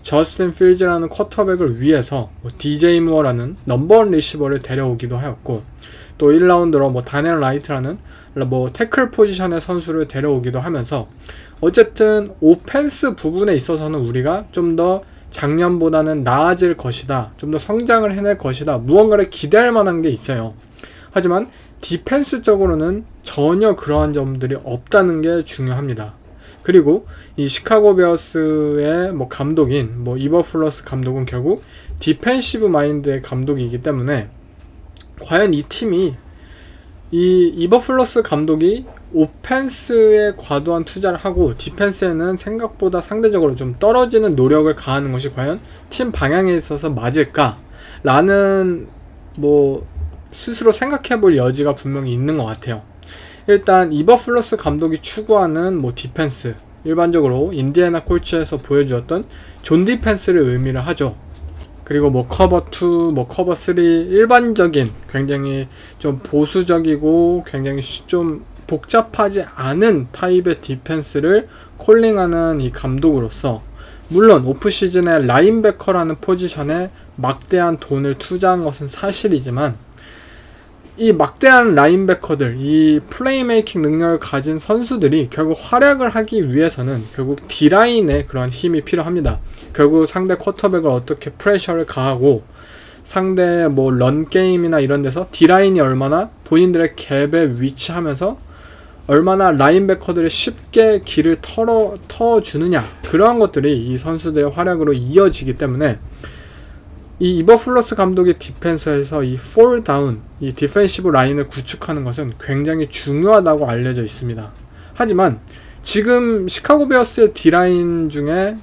저스틴 필즈라는 쿼터백을 위해서 DJ 무어라는 넘버원 리시버를 데려오기도 하였고, 또 1라운드로 다니엘 라이트라는 태클 포지션의 선수를 데려오기도 하면서, 어쨌든 오펜스 부분에 있어서는 우리가 좀 더 작년보다는 나아질 것이다, 좀 더 성장을 해낼 것이다, 무언가를 기대할 만한 게 있어요. 하지만 디펜스적으로는 전혀 그러한 점들이 없다는 게 중요합니다. 그리고 이 시카고 베어스의 감독인 이버플러스 감독은 결국 디펜시브 마인드의 감독이기 때문에, 과연 이 팀이 이 이버플러스 감독이 오펜스에 과도한 투자를 하고 디펜스에는 생각보다 상대적으로 좀 떨어지는 노력을 가하는 것이 과연 팀 방향에 있어서 맞을까? 라는 스스로 생각해 볼 여지가 분명히 있는 것 같아요. 일단 이버플러스 감독이 추구하는 디펜스, 일반적으로 인디애나 콜츠에서 보여주었던 존 디펜스를 의미를 하죠. 그리고 뭐 커버 2, 뭐 커버 3 일반적인 굉장히 좀 보수적이고 굉장히 좀 복잡하지 않은 타입의 디펜스를 콜링하는 이 감독으로서 물론 오프 시즌에 라인베커라는 포지션에 막대한 돈을 투자한 것은 사실이지만 이 막대한 라인베커들, 이 플레이메이킹 능력을 가진 선수들이 결국 활약을 하기 위해서는 결국 D라인에 그런 힘이 필요합니다. 결국 상대 쿼터백을 어떻게 프레셔를 가하고 상대 뭐 런게임이나 이런 데서 D라인이 얼마나 본인들의 갭에 위치하면서 얼마나 라인베커들이 쉽게 길을 터주느냐, 그러한 것들이 이 선수들의 활약으로 이어지기 때문에 이 이버플러스 감독의 디펜스에서 이 4다운, 이 디펜시브 라인을 구축하는 것은 굉장히 중요하다고 알려져 있습니다. 하지만 지금 시카고 베어스의 D라인 중에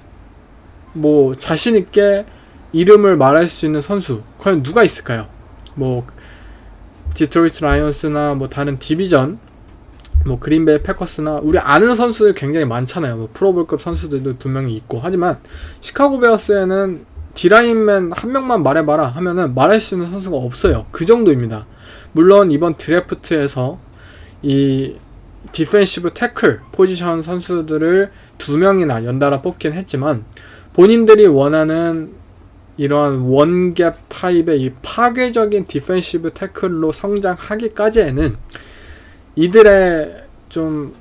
뭐 자신있게 이름을 말할 수 있는 선수 과연 누가 있을까요? 뭐 디트로이트 라이온스나 뭐 다른 디비전, 뭐 그린베이 패커스나 우리 아는 선수들 굉장히 많잖아요. 뭐 프로볼급 선수들도 분명히 있고. 하지만 시카고 베어스에는 D라인맨 한 명만 말해봐라 하면은 말할 수 있는 선수가 없어요. 그 정도입니다. 물론 이번 드래프트에서 이 디펜시브 태클 포지션 선수들을 2명이나 연달아 뽑긴 했지만 본인들이 원하는 이러한 원갭 타입의 이 파괴적인 디펜시브 태클로 성장하기까지에는 이들의 좀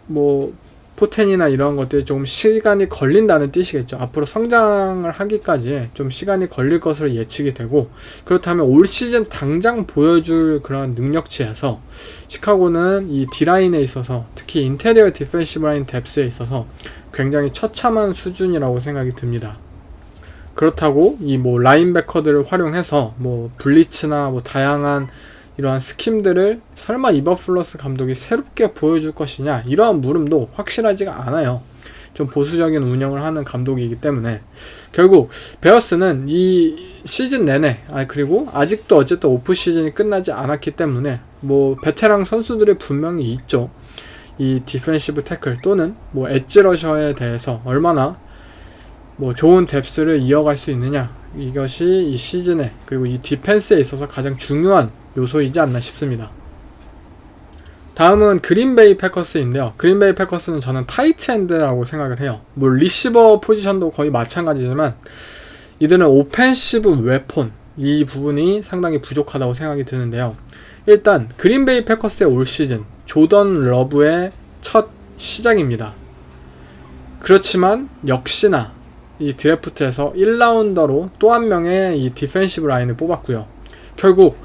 뭐 포텐이나 이런 것들이 조금 시간이 걸린다는 뜻이겠죠. 앞으로 성장을 하기까지 좀 시간이 걸릴 것으로 예측이 되고, 그렇다면 올 시즌 당장 보여줄 그런 능력치에서 시카고는 이 D라인에 있어서 특히 인테리어 디펜시브 라인 뎁스에 있어서 굉장히 처참한 수준이라고 생각이 듭니다. 그렇다고 이 뭐 라인베커들을 활용해서 뭐 블리츠나 뭐 다양한 이러한 스킴들을 설마 이버플러스 감독이 새롭게 보여줄 것이냐, 이러한 물음도 확실하지가 않아요. 좀 보수적인 운영을 하는 감독이기 때문에 결국 베어스는 이 시즌 내내, 그리고 아직도 어쨌든 오프 시즌이 끝나지 않았기 때문에 뭐 베테랑 선수들이 분명히 있죠. 이 디펜시브 태클 또는 뭐 엣지 러셔에 대해서 얼마나 뭐 좋은 뎁스를 이어갈 수 있느냐, 이것이 이 시즌에 그리고 이 디펜스에 있어서 가장 중요한 요소이지 않나 싶습니다. 다음은 그린베이 패커스인데요. 그린베이 패커스는 저는 타이트엔드라고 생각을 해요. 뭐 리시버 포지션도 거의 마찬가지지만 이들은 오펜시브 웨폰, 이 부분이 상당히 부족하다고 생각이 드는데요. 일단 그린베이 패커스의 올 시즌 조던 러브의 첫 시작입니다. 그렇지만 역시나 이 드래프트에서 1라운더로 또 한 명의 이 디펜시브 라인을 뽑았고요. 결국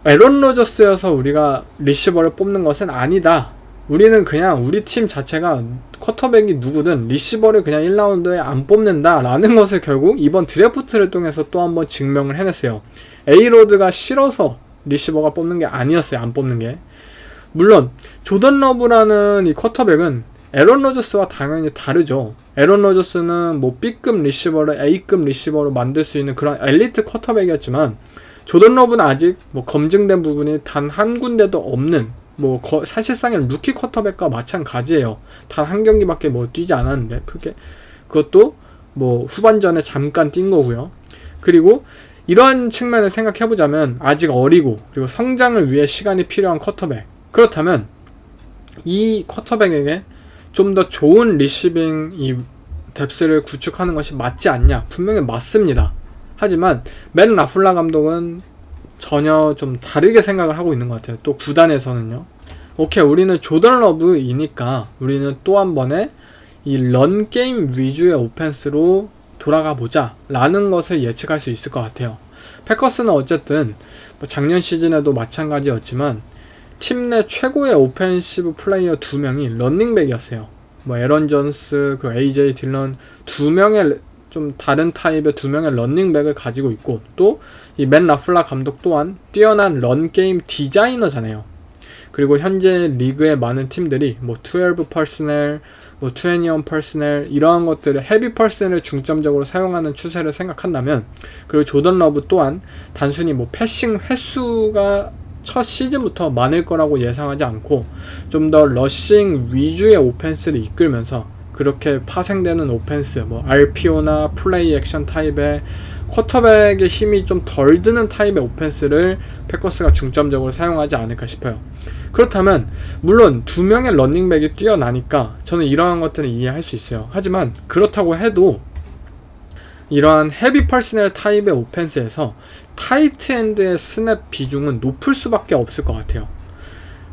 에런 로저스여서 우리가 리시버를 뽑는 것은 아니다. 우리는 그냥 우리 팀 자체가 쿼터백이 누구든 리시버를 그냥 1라운드에 안 뽑는다 라는 것을 결국 이번 드래프트를 통해서 또 한번 증명을 해냈어요. A로드가 싫어서 리시버가 뽑는 게 아니었어요. 안 뽑는 게. 물론 조던 러브라는 이 쿼터백은 에런 로저스와 당연히 다르죠. 에런 로저스는 뭐 B급 리시버를 A급 리시버로 만들 수 있는 그런 엘리트 쿼터백이었지만 조던 러브는 아직 뭐 검증된 부분이 단 한 군데도 없는 뭐 사실상의 루키 쿼터백과 마찬가지예요. 단 한 경기밖에 뭐 뛰지 않았는데 그것도 뭐 후반전에 잠깐 뛴 거고요. 그리고 이러한 측면을 생각해보자면 아직 어리고 그리고 성장을 위해 시간이 필요한 쿼터백, 그렇다면 이 쿼터백에게 좀 더 좋은 리시빙 이 뎁스를 구축하는 것이 맞지 않냐? 분명히 맞습니다. 하지만 맨 라플라 감독은 전혀 좀 다르게 생각을 하고 있는 것 같아요. 또 구단에서는요. 오케이, 우리는 조던 러브이니까 우리는 또 한 번에 이 런게임 위주의 오펜스로 돌아가 보자 라는 것을 예측할 수 있을 것 같아요. 패커스는 어쨌든 뭐 작년 시즌에도 마찬가지였지만 팀 내 최고의 오펜시브 플레이어 2명이 런닝백이었어요. 뭐 에런 존스 그리고 AJ 딜런 2명의 좀 다른 타입의 2명의 런닝백을 가지고 있고, 또 이 맨 라플라 감독 또한 뛰어난 런게임 디자이너잖아요. 그리고 현재 리그의 많은 팀들이 뭐 12 퍼스넬, 뭐 21 퍼스넬 이러한 것들을 헤비 퍼스넬을 중점적으로 사용하는 추세를 생각한다면, 그리고 조던 러브 또한 단순히 뭐 패싱 횟수가 첫 시즌부터 많을 거라고 예상하지 않고 좀 더 러싱 위주의 오펜스를 이끌면서 그렇게 파생되는 오펜스, 뭐 RPO나 플레이 액션 타입의 쿼터백의 힘이 좀 덜 드는 타입의 오펜스를 패커스가 중점적으로 사용하지 않을까 싶어요. 그렇다면 물론 두 명의 런닝백이 뛰어나니까 저는 이러한 것들은 이해할 수 있어요. 하지만 그렇다고 해도 이러한 헤비 퍼스널 타입의 오펜스에서 타이트엔드의 스냅 비중은 높을 수밖에 없을 것 같아요.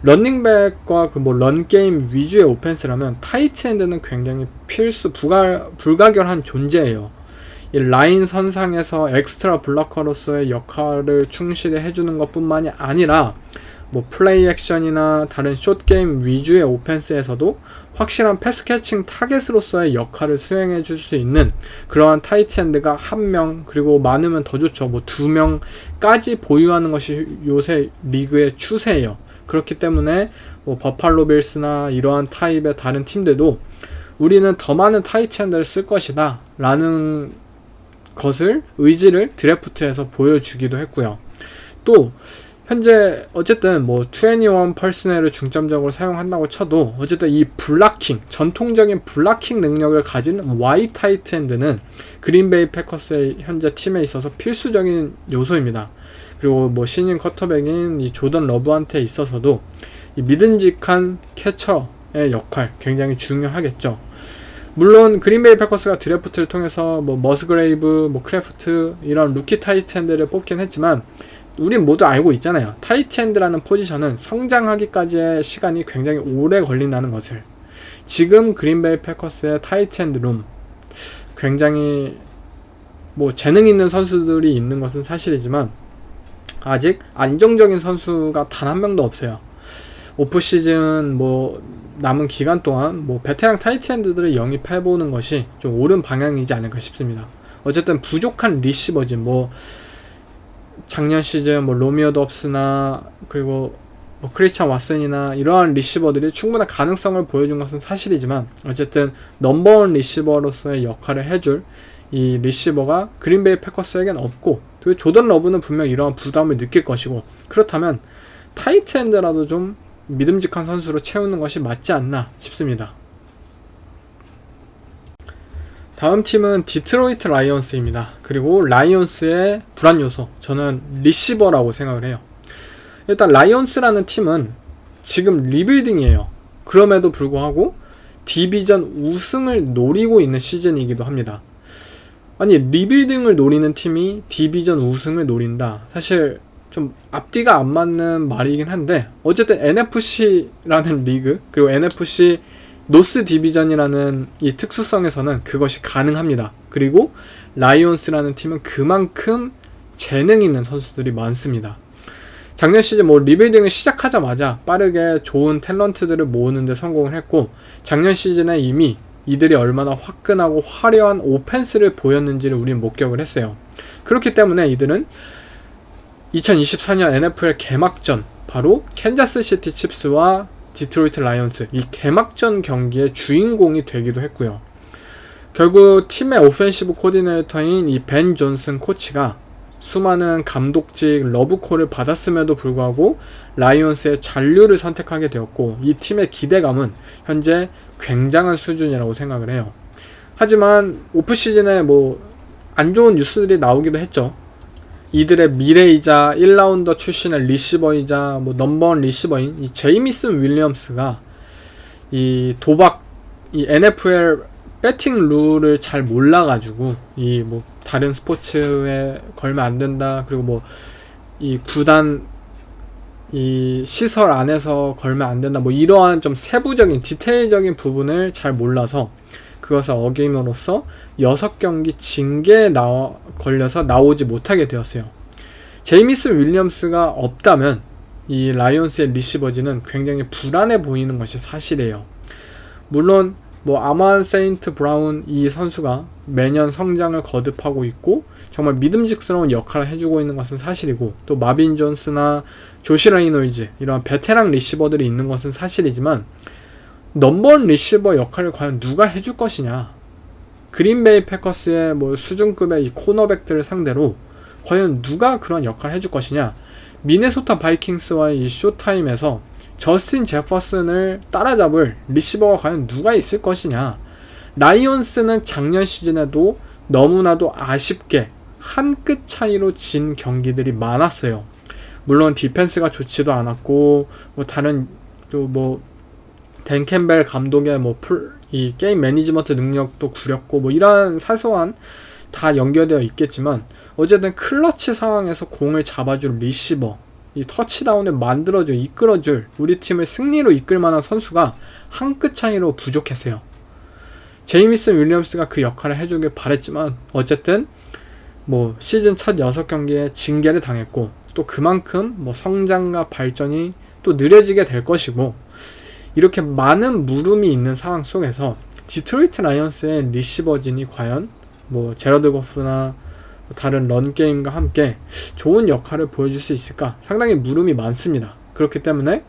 런닝백과 그 뭐 런게임 위주의 오펜스라면 타이트엔드는 굉장히 필수 불가결한 존재예요. 이 라인 선상에서 엑스트라 블러커로서의 역할을 충실히 해주는 것 뿐만이 아니라 뭐 플레이 액션이나 다른 숏게임 위주의 오펜스에서도 확실한 패스 캐칭 타겟으로서의 역할을 수행해 줄 수 있는 그러한 타이트엔드가 한 명, 그리고 많으면 더 좋죠. 뭐 두 명까지 보유하는 것이 요새 리그의 추세예요. 그렇기 때문에 뭐 버팔로 빌스나 이러한 타입의 다른 팀들도 우리는 더 많은 타이트엔드를 쓸 것이다 라는 것을 의지를 드래프트에서 보여주기도 했고요. 또 현재 어쨌든 뭐 21 퍼스널을 중점적으로 사용한다고 쳐도 어쨌든 이 블락킹, 전통적인 블락킹 능력을 가진 Y 타이트엔드는 그린베이 패커스의 현재 팀에 있어서 필수적인 요소입니다. 그리고 뭐 신인 쿼터백인 이 조던 러브한테 있어서도 이 믿음직한 캐쳐의 역할 굉장히 중요하겠죠. 물론 그린베이 패커스가 드래프트를 통해서 뭐 머스그레이브, 뭐 크래프트 이런 루키 타이트엔드를 뽑긴 했지만 우린 모두 알고 있잖아요. 타이트엔드라는 포지션은 성장하기까지의 시간이 굉장히 오래 걸린다는 것을. 지금 그린베이 패커스의 타이트엔드 룸 굉장히 뭐 재능 있는 선수들이 있는 것은 사실이지만 아직 안정적인 선수가 단 한 명도 없어요. 오프시즌 뭐 남은 기간 동안 뭐 베테랑 타이트엔드들을 영입해보는 것이 좀 옳은 방향이지 않을까 싶습니다. 어쨌든 부족한 리시버진 뭐 작년 시즌 뭐 로미오 덥스나 그리고 뭐 크리스찬 왓슨이나 이러한 리시버들이 충분한 가능성을 보여준 것은 사실이지만 어쨌든 넘버원 리시버로서의 역할을 해줄 이 리시버가 그린베이 패커스에겐 없고, 그리고 조던 러브는 분명 이러한 부담을 느낄 것이고, 그렇다면 타이트엔드라도 좀 믿음직한 선수로 채우는 것이 맞지 않나 싶습니다. 다음 팀은 디트로이트 라이온스입니다. 그리고 라이온스의 불안 요소, 저는 리시버라고 생각을 해요. 일단 라이온스라는 팀은 지금 리빌딩이에요. 그럼에도 불구하고 디비전 우승을 노리고 있는 시즌이기도 합니다. 아니, 리빌딩을 노리는 팀이 디비전 우승을 노린다, 사실 좀 앞뒤가 안 맞는 말이긴 한데, 어쨌든 NFC라는 리그, 그리고 NFC 노스 디비전이라는 이 특수성에서는 그것이 가능합니다. 그리고 라이온스라는 팀은 그만큼 재능 있는 선수들이 많습니다. 작년 시즌 뭐 리빌딩을 시작하자마자 빠르게 좋은 탤런트들을 모으는데 성공을 했고, 작년 시즌에 이미 이들이 얼마나 화끈하고 화려한 오펜스를 보였는지를 우리는 목격을 했어요. 그렇기 때문에 이들은 2024년 NFL 개막전, 바로 캔자스시티 칩스와 디트로이트 라이온스, 이 개막전 경기의 주인공이 되기도 했고요. 결국 팀의 오펜시브 코디네이터인 이 벤 존슨 코치가 수많은 감독직 러브콜을 받았음에도 불구하고 라이온스의 잔류를 선택하게 되었고, 이 팀의 기대감은 현재 굉장한 수준이라고 생각을 해요. 하지만 오프시즌에 뭐 안 좋은 뉴스들이 나오기도 했죠. 이들의 미래이자 1라운더 출신의 리시버이자 뭐 넘버원 리시버인 이 제이미슨 윌리엄스가 이 도박, 이 NFL 배팅 룰을 잘 몰라가지고 이 뭐 다른 스포츠에 걸면 안 된다, 그리고 뭐 이 구단 이 시설 안에서 걸면 안 된다, 뭐 이러한 좀 세부적인 디테일적인 부분을 잘 몰라서 그것을 어김으로써 6경기 징계에 걸려서 나오지 못하게 되었어요. 제이미슨 윌리엄스가 없다면 이 라이온스의 리시버진은 굉장히 불안해 보이는 것이 사실이에요. 물론 뭐 아만 세인트 브라운 이 선수가 매년 성장을 거듭하고 있고 정말 믿음직스러운 역할을 해주고 있는 것은 사실이고, 또 마빈 존스나 조시 레이놀즈 이런 베테랑 리시버들이 있는 것은 사실이지만 넘버원 리시버 역할을 과연 누가 해줄 것이냐, 그린베이 패커스의 뭐 수준급의 이 코너백들을 상대로 과연 누가 그런 역할을 해줄 것이냐, 미네소타 바이킹스와의 이 쇼타임에서 저스틴 제퍼슨을 따라잡을 리시버가 과연 누가 있을 것이냐, 라이온스는 작년 시즌에도 너무나도 아쉽게 한 끗 차이로 진 경기들이 많았어요. 물론 디펜스가 좋지도 않았고 뭐 다른 또 댄 캠벨 감독의 이 게임 매니지먼트 능력도 구렸고 뭐 이런 사소한 다 연결되어 있겠지만 어쨌든 클러치 상황에서 공을 잡아줄 리시버, 이 터치다운을 만들어줄, 이끌어줄, 우리 팀을 승리로 이끌 만한 선수가 한 끗 차이로 부족했어요. 제이미슨 윌리엄스가 그 역할을 해주길 바랬지만 어쨌든 시즌 첫 6경기에 징계를 당했고 또 그만큼 성장과 발전이 또 느려지게 될 것이고, 이렇게 많은 물음이 있는 상황 속에서 디트로이트 라이언스의 리시버진이 과연 제러드 고프나 다른 런게임과 함께 좋은 역할을 보여줄 수 있을까 상당히 물음이 많습니다. 그렇기 때문에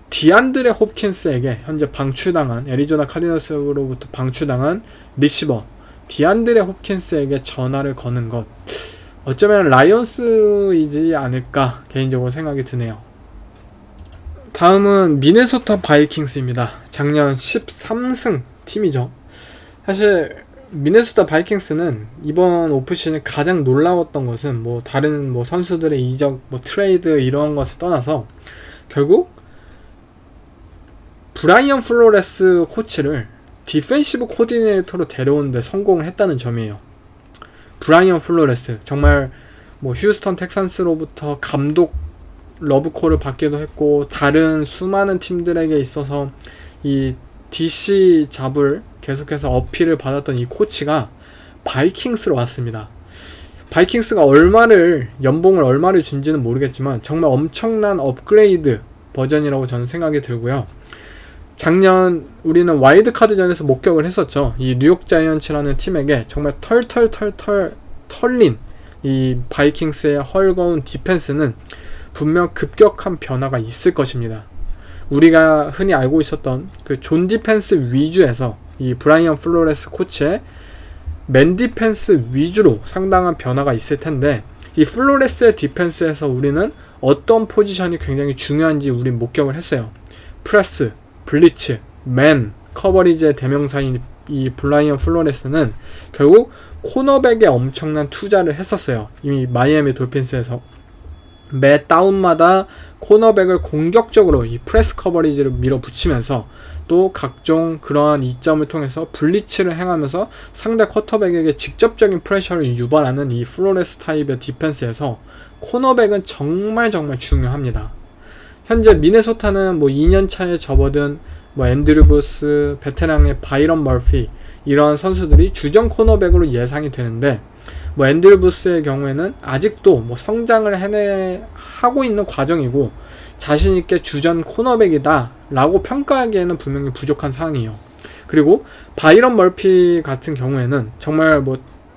디안드레 홉킨스에게 현재 방출당한, 애리조나 카디너스로부터 방출당한 리시버 디안드레 홉킨스에게 전화를 거는 것, 어쩌면 라이온스이지 않을까 개인적으로 생각이 드네요. 다음은 미네소타 바이킹스입니다. 작년 13승 팀이죠. 사실 미네소타 바이킹스는 이번 오프시즌 가장 놀라웠던 것은 다른 선수들의 이적, 트레이드 이런 것을 떠나서 결국 브라이언 플로레스 코치를 디펜시브 코디네이터로 데려오는데 성공을 했다는 점이에요. 브라이언 플로레스 정말 휴스턴 텍산스로부터 감독 러브콜을 받기도 했고 다른 수많은 팀들에게 있어서 이 DC 잡을 계속해서 어필을 받았던 이 코치가 바이킹스로 왔습니다. 바이킹스가 연봉을 얼마를 준지는 모르겠지만 정말 엄청난 업그레이드 버전이라고 저는 생각이 들고요. 작년 우리는 와일드카드전에서 목격을 했었죠. 이 뉴욕 자이언츠라는 팀에게 정말 털린 이 바이킹스의 헐거운 디펜스는 분명 급격한 변화가 있을 것입니다. 우리가 흔히 알고 있었던 그 존 디펜스 위주에서 이 브라이언 플로레스 코치의 맨 디펜스 위주로 상당한 변화가 있을 텐데, 이 플로레스의 디펜스에서 우리는 어떤 포지션이 굉장히 중요한지 우린 목격을 했어요. 프레스, 블리츠, 맨, 커버리지의 대명사인 이 브라이언 플로레스는 결국 코너백에 엄청난 투자를 했었어요. 이미 마이애미 돌핀스에서 매 다운마다 코너백을 공격적으로 이 프레스 커버리지를 밀어붙이면서 또 각종 그러한 이점을 통해서 블리츠를 행하면서 상대 쿼터백에게 직접적인 프레셔를 유발하는 이 플로레스 타입의 디펜스에서 코너백은 정말 중요합니다. 현재 미네소타는 2년차에 접어든 앤드류 부스, 베테랑의 바이런 머피 이런 선수들이 주전 코너백으로 예상이 되는데, 앤드류 부스의 경우에는 아직도 성장을 하고 있는 과정이고 자신있게 주전 코너백이다 라고 평가하기에는 분명히 부족한 상황이에요. 그리고 바이런 머피 같은 경우에는 정말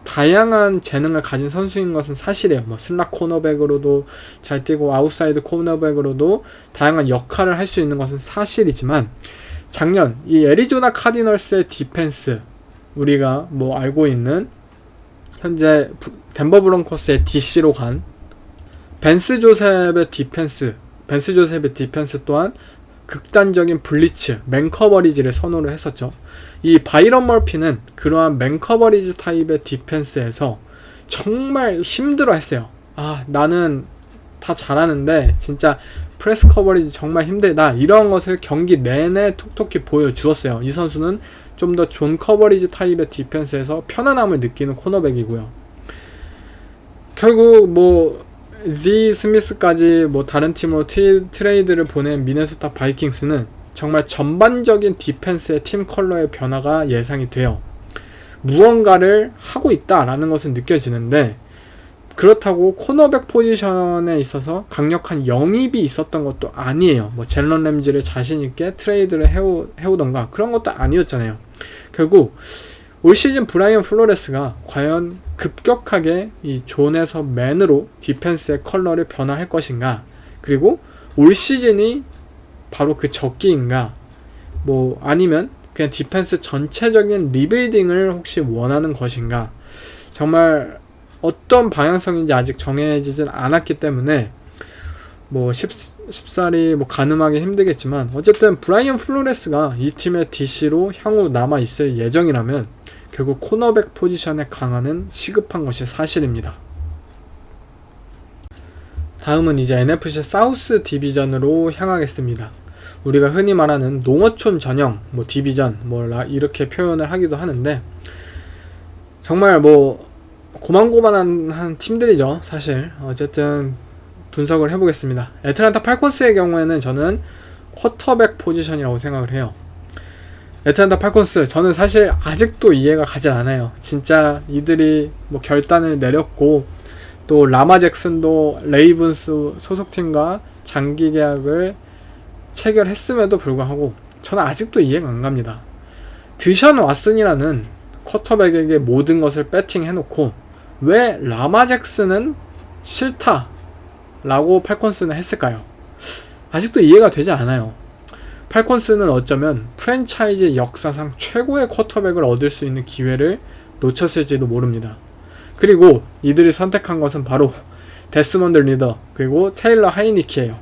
다양한 재능을 가진 선수인 것은 사실이에요. 슬락 코너백으로도 잘 뛰고 아웃사이드 코너백으로도 다양한 역할을 할 수 있는 것은 사실이지만, 작년 이 애리조나 카디널스의 디펜스, 우리가 알고 있는 현재 덴버 브론코스의 DC로 간 벤스 조셉의 디펜스 또한 극단적인 블리츠, 맨 커버리지를 선호를 했었죠. 이 바이런 머피는 그러한 맨 커버리지 타입의 디펜스에서 정말 힘들어 했어요. 나는 다 잘하는데 진짜 프레스 커버리지 정말 힘들다, 이런 것을 경기 내내 톡톡히 보여주었어요. 이 선수는 좀 더 존 커버리지 타입의 디펜스에서 편안함을 느끼는 코너백이고요. 결국 지 스미스까지 다른 팀으로 트레이드를 보낸 미네소타 바이킹스는 정말 전반적인 디펜스의 팀 컬러의 변화가 예상이 돼요. 무언가를 하고 있다라는 것은 느껴지는데, 그렇다고 코너백 포지션에 있어서 강력한 영입이 있었던 것도 아니에요. 젤런 램지를 자신있게 트레이드를 해오던가 그런 것도 아니었잖아요. 결국 올 시즌 브라이언 플로레스가 과연 급격하게 이 존에서 맨으로 디펜스의 컬러를 변화할 것인가, 그리고 올 시즌이 바로 그 적기인가, 아니면 그냥 디펜스 전체적인 리빌딩을 혹시 원하는 것인가, 정말 어떤 방향성인지 아직 정해지진 않았기 때문에 뭐 쉽사리 뭐 가늠하기 힘들겠지만 어쨌든 브라이언 플로레스가 이 팀의 DC로 향후 남아있을 예정이라면 결국 코너백 포지션에 강화는 시급한 것이 사실입니다. 다음은 이제 NFC 사우스 디비전으로 향하겠습니다. 우리가 흔히 말하는 농어촌 전형 뭐 디비전 뭐 이렇게 표현을 하기도 하는데 정말 뭐 고만고만한 팀들이죠 사실. 어쨌든 분석을 해보겠습니다. 애틀랜타 팔콘스의 경우에는 저는 쿼터백 포지션이라고 생각을 해요. 애틀랜타 팔콘스 저는 사실 아직도 이해가 가지 않아요. 진짜 이들이 뭐 결단을 내렸고 또 라마 잭슨도 레이븐스 소속팀과 장기 계약을 체결했음에도 불구하고 저는 아직도 이해가 안 갑니다. 드션 왓슨이라는 쿼터백에게 모든 것을 배팅해놓고 왜 라마 잭슨은 싫다 라고 팔콘스는 했을까요? 아직도 이해가 되지 않아요. 팔콘스는 어쩌면 프랜차이즈 역사상 최고의 쿼터백을 얻을 수 있는 기회를 놓쳤을지도 모릅니다. 그리고 이들이 선택한 것은 바로 데스먼드 리더 그리고 테일러 하이니키예요.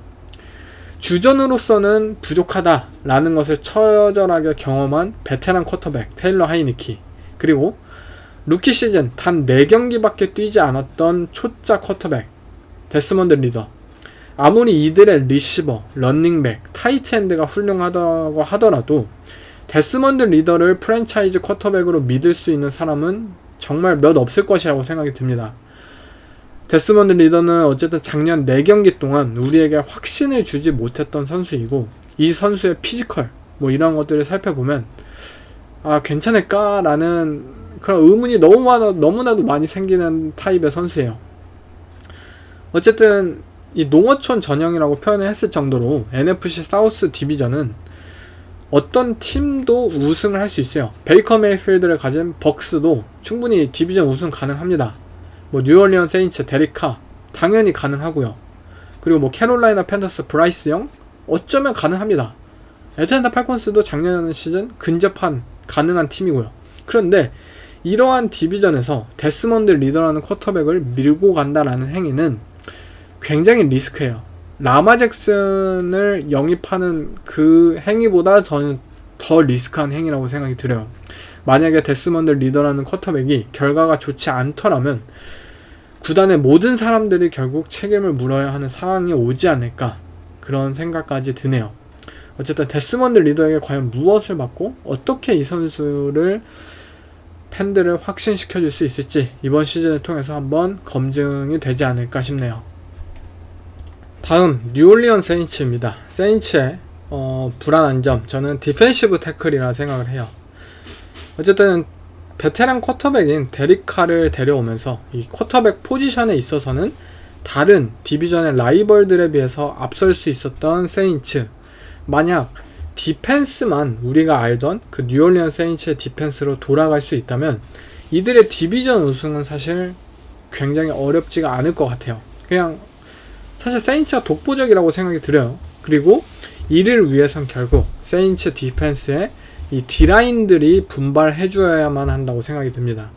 주전으로서는 부족하다라는 것을 처절하게 경험한 베테랑 쿼터백 테일러 하이니키 그리고 루키 시즌 단 4경기밖에 뛰지 않았던 초짜 쿼터백 데스먼드 리더. 아무리 이들의 리시버, 런닝백, 타이트엔드가 훌륭하다고 하더라도 데스먼드 리더를 프랜차이즈 쿼터백으로 믿을 수 있는 사람은 정말 몇 없을 것이라고 생각이 듭니다. 데스먼드 리더는 어쨌든 작년 4경기 동안 우리에게 확신을 주지 못했던 선수이고 이 선수의 피지컬 뭐 이런 것들을 살펴보면 아 괜찮을까? 라는 그런 의문이 너무나도 많이 생기는 타입의 선수예요. 어쨌든 이 농어촌 전형이라고 표현을 했을 정도로 NFC 사우스 디비전은 어떤 팀도 우승을 할 수 있어요. 베이커 메이필드를 가진 벅스도 충분히 디비전 우승 가능합니다. 뭐 뉴올리언 세인츠 데릭 카 당연히 가능하고요. 그리고 뭐 캐롤라이나 팬더스 브라이스 영 어쩌면 가능합니다. 애틀랜타 팔콘스도 작년 시즌 근접한 가능한 팀이고요. 그런데 이러한 디비전에서 데스먼드 리더라는 쿼터백을 밀고 간다라는 행위는 굉장히 리스크해요. 라마 잭슨을 영입하는 그 행위보다 저는 더 리스크한 행위라고 생각이 들어요. 만약에 데스먼드 리더라는 쿼터백이 결과가 좋지 않더라면 구단의 모든 사람들이 결국 책임을 물어야 하는 상황이 오지 않을까 그런 생각까지 드네요. 어쨌든 데스먼드 리더에게 과연 무엇을 받고 어떻게 이 선수를 팬들을 확신시켜줄 수 있을지 이번 시즌을 통해서 한번 검증이 되지 않을까 싶네요. 다음 뉴올리언 세인츠입니다. 세인츠의 불안한 점 저는 디펜시브 태클이라 생각을 해요. 어쨌든 베테랑 쿼터백인 데릭 카를 데려오면서 이 쿼터백 포지션에 있어서는 다른 디비전의 라이벌들에 비해서 앞설 수 있었던 세인츠. 만약 디펜스만 우리가 알던 그 뉴올리언 세인츠의 디펜스로 돌아갈 수 있다면 이들의 디비전 우승은 사실 굉장히 어렵지가 않을 것 같아요. 그냥 사실 세인츠가 독보적이라고 생각이 들어요. 그리고 이를 위해선 결국 세인츠 디펜스에 이 D라인들이 분발해줘야만 한다고 생각이 듭니다.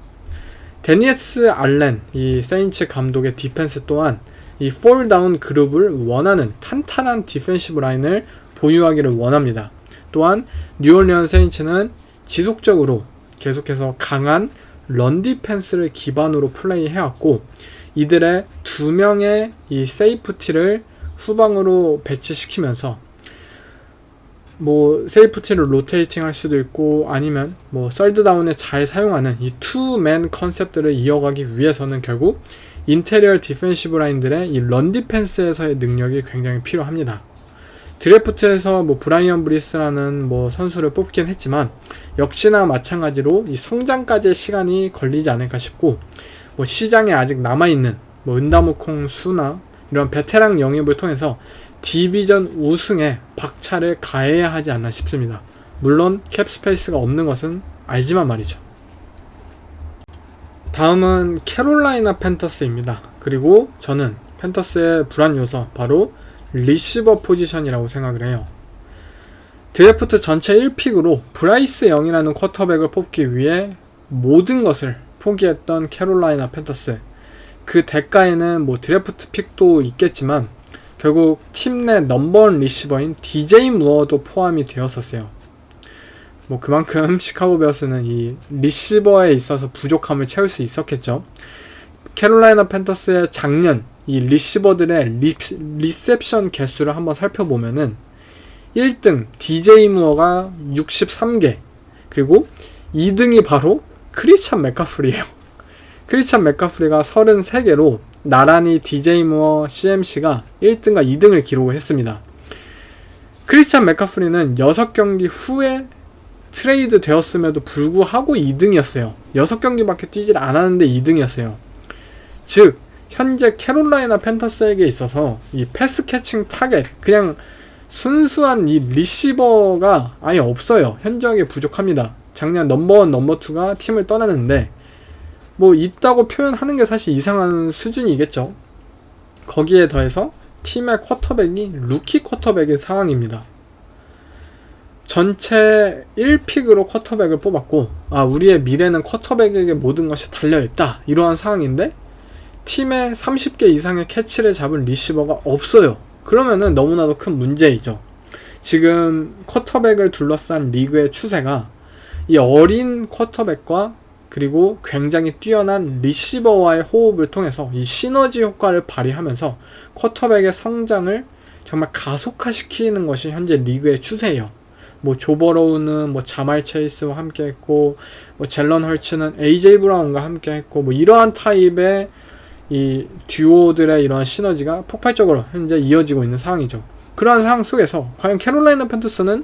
데니에스 알렌, 이 세인츠 감독의 디펜스 또한 이 폴다운 그룹을 원하는 탄탄한 디펜시브 라인을 보유하기를 원합니다. 또한 뉴올리언 세인츠는 지속적으로 계속해서 강한 런 디펜스를 기반으로 플레이해왔고 이들의 2명의 이 세이프티를 후방으로 배치시키면서 뭐 세이프티를 로테이팅 할 수도 있고 아니면 뭐 썰드다운에 잘 사용하는 이 투맨 컨셉들을 이어가기 위해서는 결국 인테리어 디펜시브 라인들의 이 런 디펜스에서의 능력이 굉장히 필요합니다. 드래프트에서 뭐 브라이언 브리스라는 뭐 선수를 뽑긴 했지만 역시나 마찬가지로 이 성장까지의 시간이 걸리지 않을까 싶고 뭐 시장에 아직 남아있는 뭐 은다무콩 수나 이런 베테랑 영입을 통해서 디비전 우승에 박차를 가해야 하지 않나 싶습니다. 물론 캡스페이스가 없는 것은 알지만 말이죠. 다음은 캐롤라이나 팬터스입니다. 그리고 저는 팬터스의 불안 요소 바로 리시버 포지션이라고 생각을 해요. 드래프트 전체 1픽으로 브라이스 영이라는 쿼터백을 뽑기 위해 모든 것을 포기했던 캐롤라이나 팬터스. 그 대가에는 뭐 드래프트 픽도 있겠지만 결국 팀 내 넘버원 리시버인 DJ 무어도 포함이 되었었어요. 뭐 그만큼 시카고 베어스는 이 리시버에 있어서 부족함을 채울 수 있었겠죠. 캐롤라이나 팬터스의 작년 이 리시버들의 리셉션 개수를 한번 살펴보면은 1등 DJ 무어가 63개, 그리고 2등이 바로 크리스찬 맥카프리예요. 크리스찬 맥카프리가 33개로 나란히 DJ 무어, CMC가 1등과 2등을 기록을 했습니다. 크리스찬 맥카프리는 6경기 후에 트레이드 되었음에도 불구하고 2등이었어요. 6경기밖에 뛰질 않았는데 2등이었어요. 즉 현재 캐롤라이나 팬터스에게 있어서 이 패스 캐칭 타겟, 그냥 순수한 이 리시버가 아예 없어요. 현저하게 부족합니다. 작년 넘버원, 넘버2가 팀을 떠났는데 뭐 있다고 표현하는 게 사실 이상한 수준이겠죠. 거기에 더해서 팀의 쿼터백이 루키 쿼터백의 상황입니다. 전체 1픽으로 쿼터백을 뽑았고, 우리의 미래는 쿼터백에게 모든 것이 달려있다, 이러한 상황인데 팀에 30개 이상의 캐치를 잡은 리시버가 없어요. 그러면은 너무나도 큰 문제이죠. 지금 쿼터백을 둘러싼 리그의 추세가 이 어린 쿼터백과 그리고 굉장히 뛰어난 리시버와의 호흡을 통해서 이 시너지 효과를 발휘하면서 쿼터백의 성장을 정말 가속화시키는 것이 현재 리그의 추세예요. 뭐 조버로우는 뭐 자말 체이스와 함께 했고, 뭐 젤런 헐츠는 AJ 브라운과 함께 했고, 뭐 이러한 타입의 이 듀오들의 이러한 시너지가 폭발적으로 현재 이어지고 있는 상황이죠. 그러한 상황 속에서 과연 캐롤라이나 팬터스는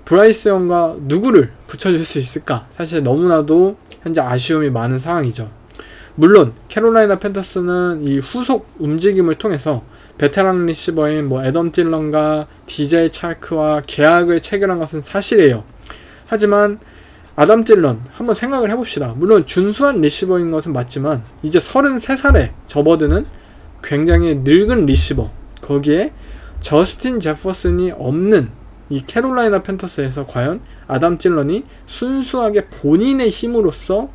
브라이스 영과 누구를 붙여줄 수 있을까? 사실 너무나도 현재 아쉬움이 많은 상황이죠. 물론 캐롤라이나 팬터스는 이 후속 움직임을 통해서 베테랑 리시버인 뭐 애덤 딜런과 DJ 찰크와 계약을 체결한 것은 사실이에요. 하지만 아담 딜런 한번 생각을 해봅시다. 물론 준수한 리시버인 것은 맞지만 이제 33살에 접어드는 굉장히 늙은 리시버, 거기에 저스틴 제퍼슨이 없는 이 캐롤라이나 팬터스에서 과연 아담 딜런이 순수하게 본인의 힘으로써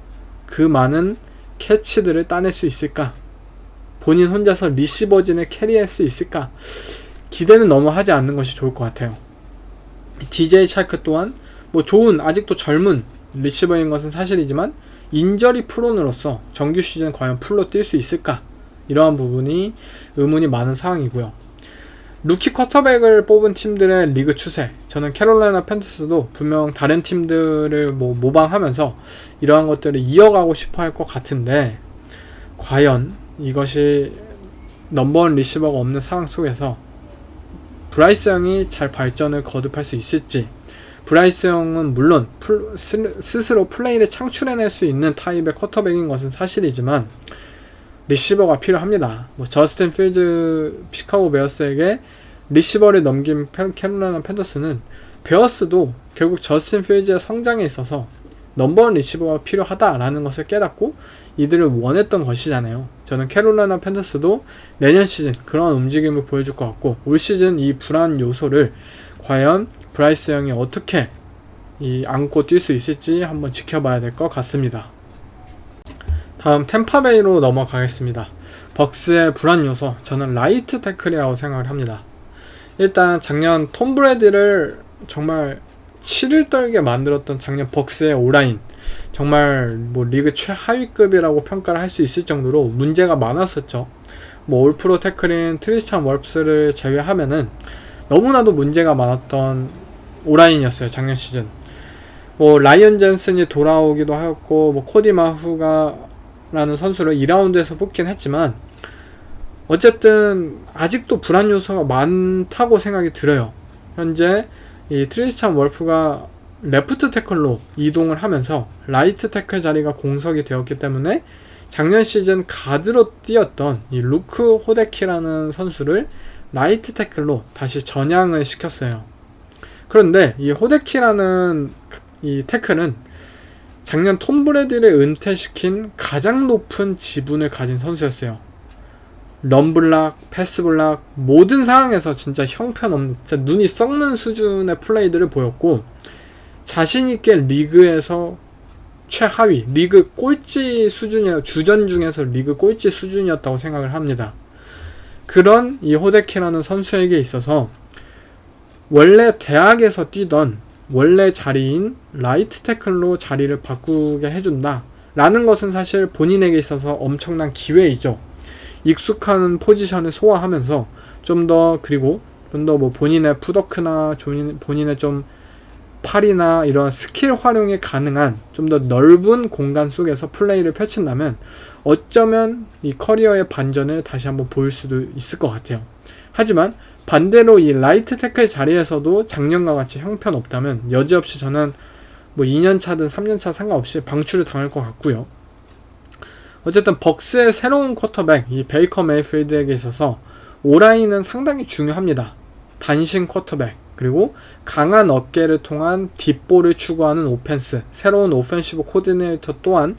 그 많은 캐치들을 따낼 수 있을까? 본인 혼자서 리시버진을 캐리할 수 있을까? 기대는 너무 하지 않는 것이 좋을 것 같아요. DJ 찰크 또한 뭐 좋은, 아직도 젊은 리시버인 것은 사실이지만 인저리 프론으로서 정규 시즌 과연 풀로 뛸 수 있을까? 이러한 부분이 의문이 많은 상황이고요. 루키 쿼터백을 뽑은 팀들의 리그 추세, 저는 캐롤라이나 팬터스도 분명 다른 팀들을 뭐 모방하면서 이러한 것들을 이어가고 싶어 할 것 같은데, 과연 이것이 넘버원 리시버가 없는 상황 속에서 브라이스 영이 잘 발전을 거듭할 수 있을지. 브라이스 영은 물론 스스로 플레이를 창출해낼 수 있는 타입의 쿼터백인 것은 사실이지만 리시버가 필요합니다. 뭐 저스틴 필드 시카고 베어스에게 리시버를 넘긴 캐롤라이나 팬더스는 베어스도 결국 저스틴 필드의 성장에 있어서 넘버원 리시버가 필요하다라는 것을 깨닫고 이들을 원했던 것이잖아요. 저는 캐롤라이나 팬더스도 내년 시즌 그런 움직임을 보여줄 것 같고, 올 시즌 이 불안 요소를 과연 브라이스 영이 어떻게 안고 뛸 수 있을지 한번 지켜봐야 될 것 같습니다. 다음 템파베이로 넘어가겠습니다. 벅스의 불안 요소, 저는 라이트 태클이라고 생각을 합니다. 일단 작년 톰 브래디를 정말 치를 떨게 만들었던 작년 벅스의 오라인, 정말 뭐 리그 최하위급이라고 평가를 할 수 있을 정도로 문제가 많았었죠. 뭐 올프로 태클인 트리스찬 월프스를 제외하면은 너무나도 문제가 많았던 오라인이었어요, 작년 시즌. 뭐 라이언 젠슨이 돌아오기도 하였고, 뭐 코디 마후가 라는 선수를 2라운드에서 뽑긴 했지만 어쨌든 아직도 불안 요소가 많다고 생각이 들어요. 현재 이 트리스찬 월프가 레프트 태클로 이동을 하면서 라이트 태클 자리가 공석이 되었기 때문에 작년 시즌 가드로 뛰었던 이 루크 호데키라는 선수를 라이트 태클로 다시 전향을 시켰어요. 그런데 이 호데키라는 이 태클은 작년 톰 브래디를 은퇴시킨 가장 높은 지분을 가진 선수였어요. 런블락, 패스블락 모든 상황에서 진짜 형편없는, 진짜 눈이 썩는 수준의 플레이들을 보였고, 자신있게 리그에서 최하위, 리그 꼴찌 수준이에요. 주전 중에서 리그 꼴찌 수준이었다고 생각을 합니다. 그런 이 호데키라는 선수에게 있어서 원래 대학에서 뛰던 원래 자리인 라이트 태클로 자리를 바꾸게 해준다 라는 것은 사실 본인에게 있어서 엄청난 기회이죠. 익숙한 포지션을 소화하면서 좀 더, 그리고 좀 더 뭐 본인의 푸더크나 본인의 좀 팔이나 이런 스킬 활용이 가능한 좀 더 넓은 공간 속에서 플레이를 펼친다면 어쩌면 이 커리어의 반전을 다시 한번 보일 수도 있을 것 같아요. 하지만 반대로 이 라이트 태클 자리에서도 작년과 같이 형편없다면 여지없이 저는 뭐 2년차든 3년차 상관없이 방출을 당할 것 같고요. 어쨌든 벅스의 새로운 쿼터백 이 베이커 메이필드에게 있어서 오라인은 상당히 중요합니다. 단신 쿼터백, 그리고 강한 어깨를 통한 딥볼을 추구하는 오펜스, 새로운 오펜시브 코디네이터 또한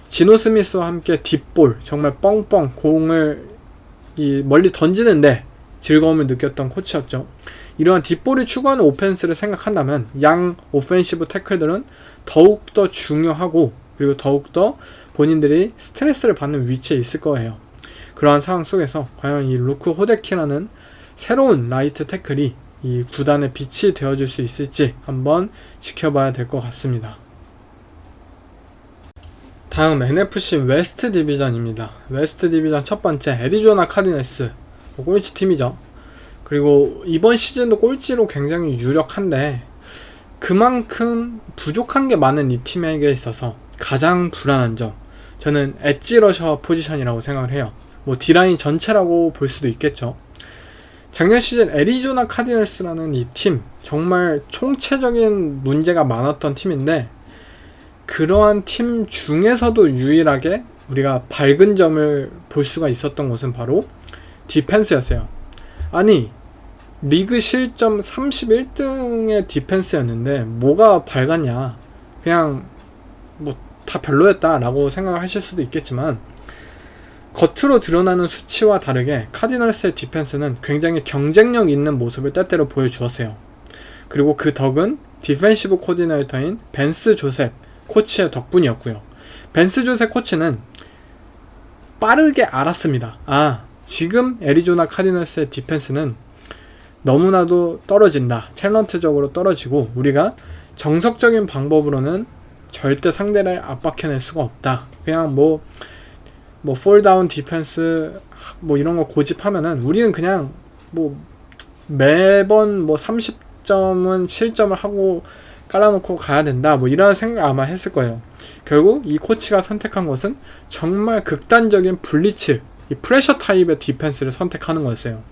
지노 스미스와 함께 딥볼, 정말 뻥뻥 공을 멀리 던지는데 즐거움을 느꼈던 코치였죠. 이러한 딥볼을 추구하는 오펜스를 생각한다면 양 오펜시브 태클들은 더욱더 중요하고, 그리고 더욱더 본인들이 스트레스를 받는 위치에 있을 거예요. 그러한 상황 속에서 과연 이 루크 호데키라는 새로운 라이트 태클이 이 구단의 빛이 되어줄 수 있을지 한번 지켜봐야 될 것 같습니다. 다음 NFC 웨스트 디비전입니다. 웨스트 디비전 첫 번째 애리조나 카디널스, 꼴찌 팀이죠. 그리고 이번 시즌도 꼴찌로 굉장히 유력한데 그만큼 부족한 게 많은 이 팀에게 있어서 가장 불안한 점, 저는 엣지 러셔 포지션이라고 생각을 해요. 뭐 D라인 전체라고 볼 수도 있겠죠. 작년 시즌 애리조나 카디널스라는 이 팀, 정말 총체적인 문제가 많았던 팀인데 그러한 팀 중에서도 유일하게 우리가 밝은 점을 볼 수가 있었던 것은 바로 디펜스였어요. 아니, 리그 실점 31등의 디펜스였는데 뭐가 밝았냐, 그냥 뭐 다 별로였다 라고 생각을 하실 수도 있겠지만 겉으로 드러나는 수치와 다르게 카디널스의 디펜스는 굉장히 경쟁력 있는 모습을 때때로 보여주었어요. 그리고 그 덕은 디펜시브 코디네이터인 벤스 조셉 코치의 덕분이었고요. 벤스 조셉 코치는 빠르게 알았습니다. 지금 애리조나 카디널스의 디펜스는 너무나도 떨어진다, 탤런트적으로 떨어지고 우리가 정석적인 방법으로는 절대 상대를 압박해낼 수가 없다. 그냥 뭐 폴다운 디펜스 뭐 이런 거 고집하면은 우리는 그냥 뭐 매번 뭐 30점은 실점을 하고 깔아놓고 가야 된다, 뭐 이런 생각 아마 했을 거예요. 결국 이 코치가 선택한 것은 정말 극단적인 블리츠, 이 프레셔 타입의 디펜스를 선택하는 거였어요.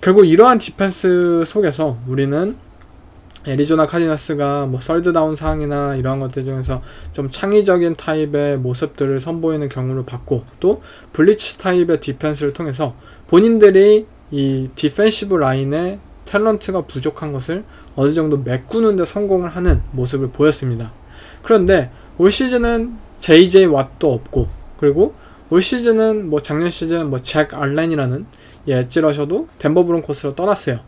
결국 이러한 디펜스 속에서 우리는 애리조나 카디널스가 뭐 썰드다운 상황이나 이러한 것들 중에서 좀 창의적인 타입의 모습들을 선보이는 경우를 봤고, 또 블리츠 타입의 디펜스를 통해서 본인들이 이 디펜시브 라인의 탤런트가 부족한 것을 어느 정도 메꾸는 데 성공을 하는 모습을 보였습니다. 그런데 올 시즌은 JJ 왓도 없고, 그리고 올 시즌은 뭐 작년 시즌 뭐 잭 알렌이라는 엣지 러셔도 덴버 브론코스로 떠났어요.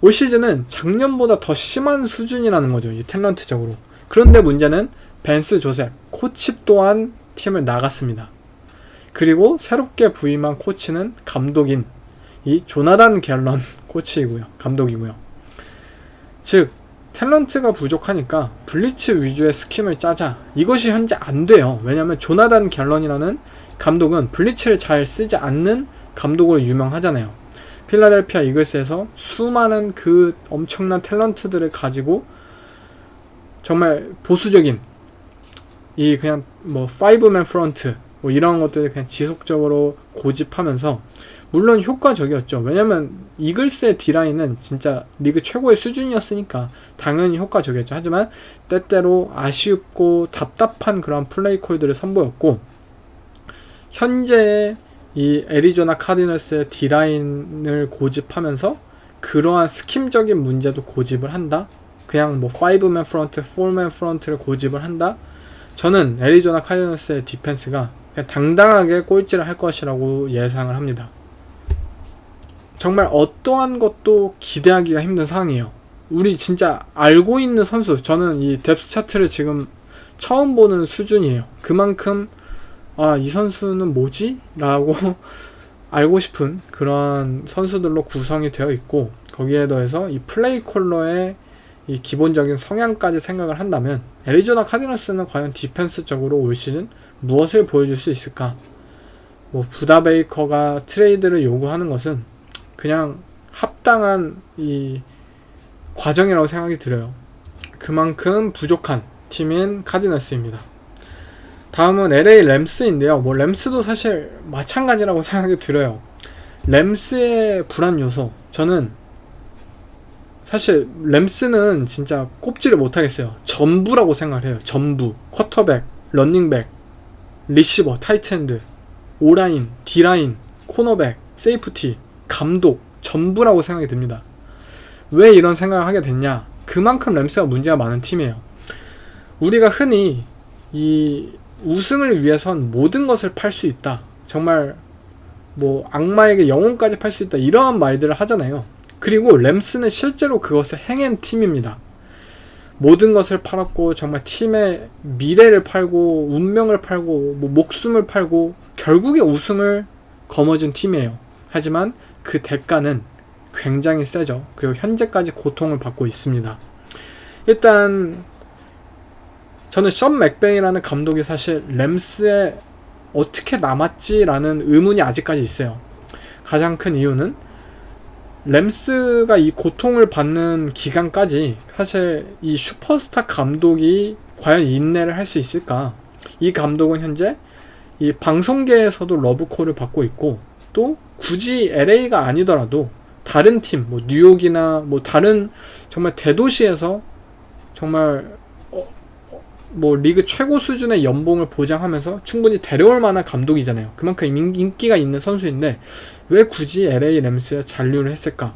올 시즌은 작년보다 더 심한 수준이라는 거죠, 이 탤런트적으로. 그런데 문제는 벤스 조셉 코치 또한 팀을 나갔습니다. 그리고 새롭게 부임한 코치는 감독인 이 조나단 갤런 코치이고요, 감독이고요. 즉 탤런트가 부족하니까 블리츠 위주의 스킴을 짜자, 이것이 현재 안 돼요. 왜냐하면 조나단 갤런이라는 감독은 블리츠를 잘 쓰지 않는 감독으로 유명하잖아요. 필라델피아 이글스에서 수많은 그 엄청난 탤런트들을 가지고 정말 보수적인 이 그냥 뭐 5맨 프런트 뭐 이런 것들을 그냥 지속적으로 고집하면서, 물론 효과적이었죠. 왜냐면 이글스의 D라인은 진짜 리그 최고의 수준이었으니까 당연히 효과적이었죠. 하지만 때때로 아쉽고 답답한 그런 플레이 콜들을 선보였고, 현재의 이 애리조나 카디널스의 D라인을 고집하면서 그러한 스킴적인 문제도 고집을 한다, 그냥 뭐 5맨 프런트, 4맨 프런트를 고집을 한다, 저는 애리조나 카디널스의 디펜스가 그냥 당당하게 꼴찌를 할 것이라고 예상을 합니다. 정말 어떠한 것도 기대하기가 힘든 상황이에요. 우리 진짜 알고 있는 선수, 저는 이 뎁스 차트를 지금 처음 보는 수준이에요. 그만큼 이 선수는 뭐지? 라고 알고 싶은 그런 선수들로 구성이 되어 있고, 거기에 더해서 이 플레이 콜러의 이 기본적인 성향까지 생각을 한다면 애리조나 카디널스는 과연 디펜스적으로 올 시즌 무엇을 보여줄 수 있을까? 뭐 부다 베이커가 트레이드를 요구하는 것은 그냥 합당한 이 과정이라고 생각이 들어요. 그만큼 부족한 팀인 카디널스입니다. 다음은 LA 램스인데요. 뭐 램스도 사실 마찬가지라고 생각이 들어요. 램스의 불안 요소, 저는 사실 램스는 진짜 꼽지를 못하겠어요. 전부라고 생각을 해요. 전부. 쿼터백, 러닝백, 리시버, 타이트엔드, O라인, D라인, 코너백, 세이프티, 감독, 전부라고 생각이 듭니다. 왜 이런 생각을 하게 됐냐? 그만큼 램스가 문제가 많은 팀이에요. 우리가 흔히 이 우승을 위해선 모든 것을 팔 수 있다, 정말 뭐 악마에게 영혼까지 팔 수 있다, 이러한 말들을 하잖아요. 그리고 램스는 실제로 그것을 행한 팀입니다. 모든 것을 팔았고 정말 팀의 미래를 팔고 운명을 팔고 뭐 목숨을 팔고 결국에 우승을 거머쥔 팀이에요. 하지만 그 대가는 굉장히 세죠. 그리고 현재까지 고통을 받고 있습니다. 일단 저는 션 맥베이라는 감독이 사실 램스에 어떻게 남았지라는 의문이 아직까지 있어요. 가장 큰 이유는 램스가 이 고통을 받는 기간까지 사실 이 슈퍼스타 감독이 과연 인내를 할 수 있을까? 이 감독은 현재 이 방송계에서도 러브콜을 받고 있고, 또 굳이 LA가 아니더라도 다른 팀, 뭐 뉴욕이나 뭐 다른 정말 대도시에서 정말 뭐 리그 최고 수준의 연봉을 보장하면서 충분히 데려올 만한 감독이잖아요. 그만큼 인기가 있는 선수인데 왜 굳이 LA 램스에 잔류를 했을까?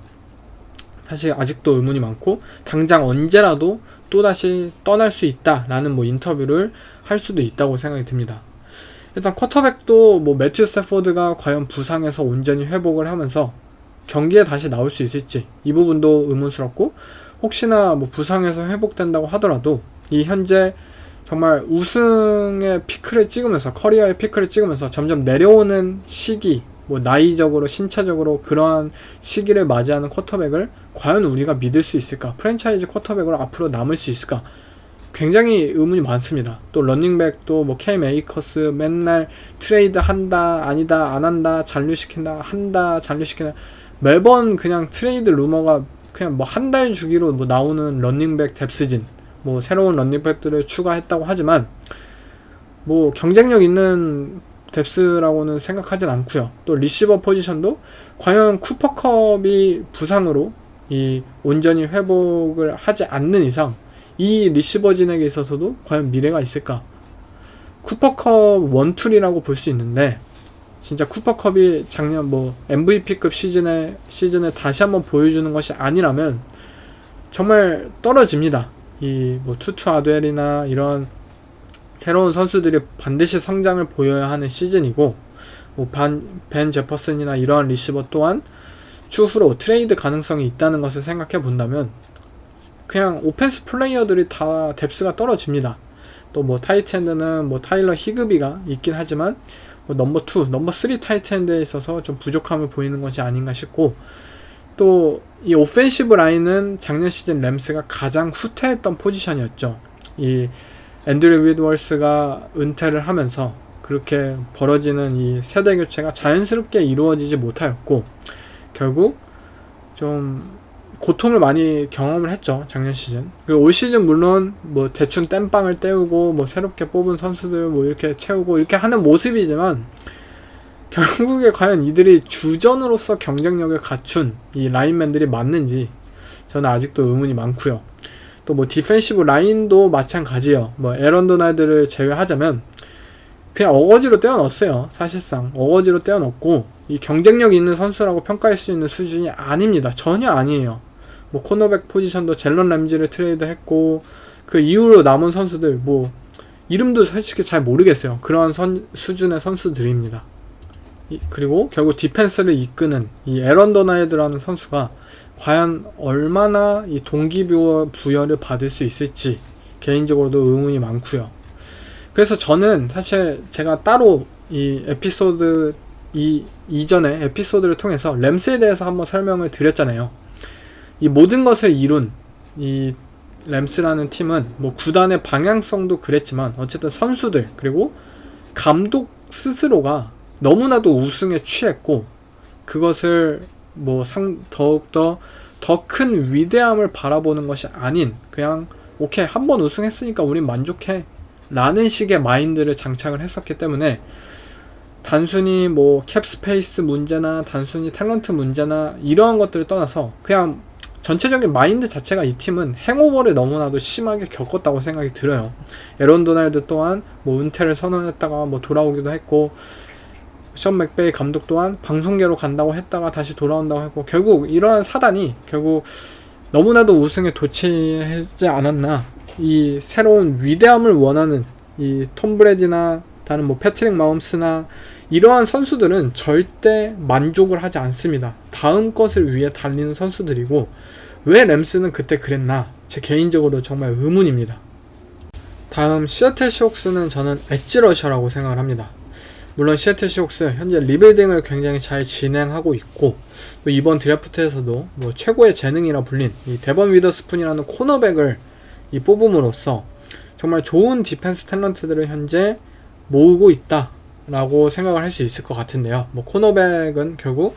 사실 아직도 의문이 많고, 당장 언제라도 또다시 떠날 수 있다라는 뭐 인터뷰를 할 수도 있다고 생각이 듭니다. 일단 쿼터백도 뭐 매튜 스태포드가 과연 부상에서 온전히 회복을 하면서 경기에 다시 나올 수 있을지, 이 부분도 의문스럽고, 혹시나 뭐 부상에서 회복된다고 하더라도 이 현재 정말 우승의 피크를 찍으면서, 커리어의 피크를 찍으면서 점점 내려오는 시기, 뭐 나이적으로 신체적으로 그러한 시기를 맞이하는 쿼터백을 과연 우리가 믿을 수 있을까? 프랜차이즈 쿼터백으로 앞으로 남을 수 있을까? 굉장히 의문이 많습니다. 또 러닝백도 뭐 케임 에이커스 맨날 트레이드 한다, 아니다, 안 한다, 잔류시킨다, 한다, 잔류시킨다, 매번 그냥 트레이드 루머가 그냥 뭐 한 달 주기로 뭐 나오는 러닝백 뎁스진, 뭐 새로운 런닝백들을 추가했다고 하지만 뭐 경쟁력 있는 뎁스라고는 생각하진 않고요. 또 리시버 포지션도 과연 쿠퍼컵이 부상으로 이 온전히 회복을 하지 않는 이상 이 리시버진에게 있어서도 과연 미래가 있을까? 쿠퍼컵 원툴이라고 볼 수 있는데, 진짜 쿠퍼컵이 작년 뭐 MVP급 시즌에 다시 한번 보여주는 것이 아니라면 정말 떨어집니다. 이 뭐 투투 아델이나 이런 새로운 선수들이 반드시 성장을 보여야 하는 시즌이고, 뭐 벤 제퍼슨이나 이러한 리시버 또한 추후로 트레이드 가능성이 있다는 것을 생각해 본다면 그냥 오펜스 플레이어들이 다 뎁스가 떨어집니다. 또 뭐 타이트엔드는 뭐 타일러 히그비가 있긴 하지만 뭐 넘버 2, 넘버 3 타이트엔드에 있어서 좀 부족함을 보이는 것이 아닌가 싶고, 또 이 오펜시브 라인은 작년 시즌 램스가 가장 후퇴했던 포지션이었죠. 이 앤드류 위드월스가 은퇴를 하면서 그렇게 벌어지는 이 세대 교체가 자연스럽게 이루어지지 못하였고, 결국 좀 고통을 많이 경험을 했죠, 작년 시즌. 그리고 올 시즌 물론 뭐 대충 땜빵을 때우고 뭐 새롭게 뽑은 선수들 뭐 이렇게 채우고 이렇게 하는 모습이지만, 결국에 과연 이들이 주전으로서 경쟁력을 갖춘 이 라인맨들이 맞는지 저는 아직도 의문이 많고요. 또 뭐 디펜시브 라인도 마찬가지예요. 뭐 에런 도날드를 제외하자면 그냥 어거지로 떼어넣었어요. 사실상 어거지로 떼어넣고 이 경쟁력 있는 선수라고 평가할 수 있는 수준이 아닙니다. 전혀 아니에요. 뭐 코너백 포지션도 젤런 램지를 트레이드했고, 그 이후로 남은 선수들 뭐 이름도 솔직히 잘 모르겠어요. 그러한 수준의 선수들입니다. 그리고 결국 디펜스를 이끄는 이 에런 도날드라는 선수가 과연 얼마나 이 동기부여를 받을 수 있을지 개인적으로도 의문이 많고요. 그래서 저는 사실 제가 따로 이 에피소드 이전에 에피소드를 통해서 램스에 대해서 한번 설명을 드렸잖아요. 이 모든 것을 이룬 이 램스라는 팀은 뭐 구단의 방향성도 그랬지만 어쨌든 선수들 그리고 감독 스스로가 너무나도 우승에 취했고 그것을 뭐 더욱더 더 큰 위대함을 바라보는 것이 아닌 그냥 오케이 한번 우승했으니까 우린 만족해 라는 식의 마인드를 장착을 했었기 때문에 단순히 뭐 캡스페이스 문제나 단순히 탤런트 문제나 이러한 것들을 떠나서 그냥 전체적인 마인드 자체가 이 팀은 행오버를 너무나도 심하게 겪었다고 생각이 들어요. 에런 도날드 또한 뭐 은퇴를 선언했다가 뭐 돌아오기도 했고 션 맥베이 감독 또한 방송계로 간다고 했다가 다시 돌아온다고 했고 결국 이러한 사단이 결국 너무나도 우승에 도취하지 않았나. 이 새로운 위대함을 원하는 이 톰 브래디나 다른 뭐 패트릭 마홈스나 이러한 선수들은 절대 만족을 하지 않습니다. 다음 것을 위해 달리는 선수들이고 왜 램스는 그때 그랬나 제 개인적으로 정말 의문입니다. 다음 시애틀 시옥스는 저는 엣지 러셔라고 생각을 합니다. 물론 시애틀 시옥스 현재 리빌딩을 굉장히 잘 진행하고 있고 또 이번 드래프트에서도 뭐 최고의 재능이라 불린 이 데번 위더스푼이라는 코너백을 이 뽑음으로써 정말 좋은 디펜스 탤런트들을 현재 모으고 있다 라고 생각을 할 수 있을 것 같은데요. 뭐 코너백은 결국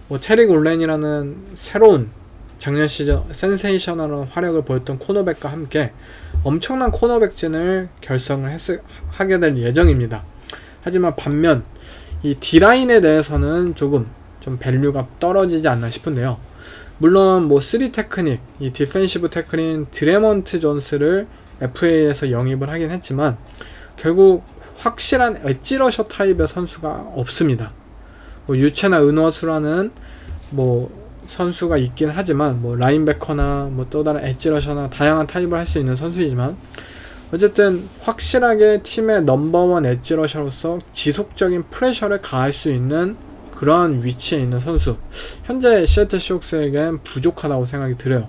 뭐 테리 골렌이라는 새로운 작년 시즌 센세이셔널한 활약을 보였던 코너백과 함께 엄청난 코너백진을 하게 될 예정입니다. 하지만 반면 이 D라인에 대해서는 조금 좀 밸류가 떨어지지 않나 싶은데요. 물론 뭐 3 테크닉, 이 디펜시브 태클인 드레먼트 존스를 FA에서 영입을 하긴 했지만 결국 확실한 엣지 러셔 타입의 선수가 없습니다. 뭐 유체나 은워수라는 뭐 선수가 있긴 하지만 뭐 라인베커나 뭐 또 다른 엣지 러셔나 다양한 타입을 할 수 있는 선수이지만 어쨌든 확실하게 팀의 넘버원 엣지 러셔로서 지속적인 프레셔를 가할 수 있는 그러한 위치에 있는 선수 현재 시애틀 시옥스에겐 부족하다고 생각이 들어요.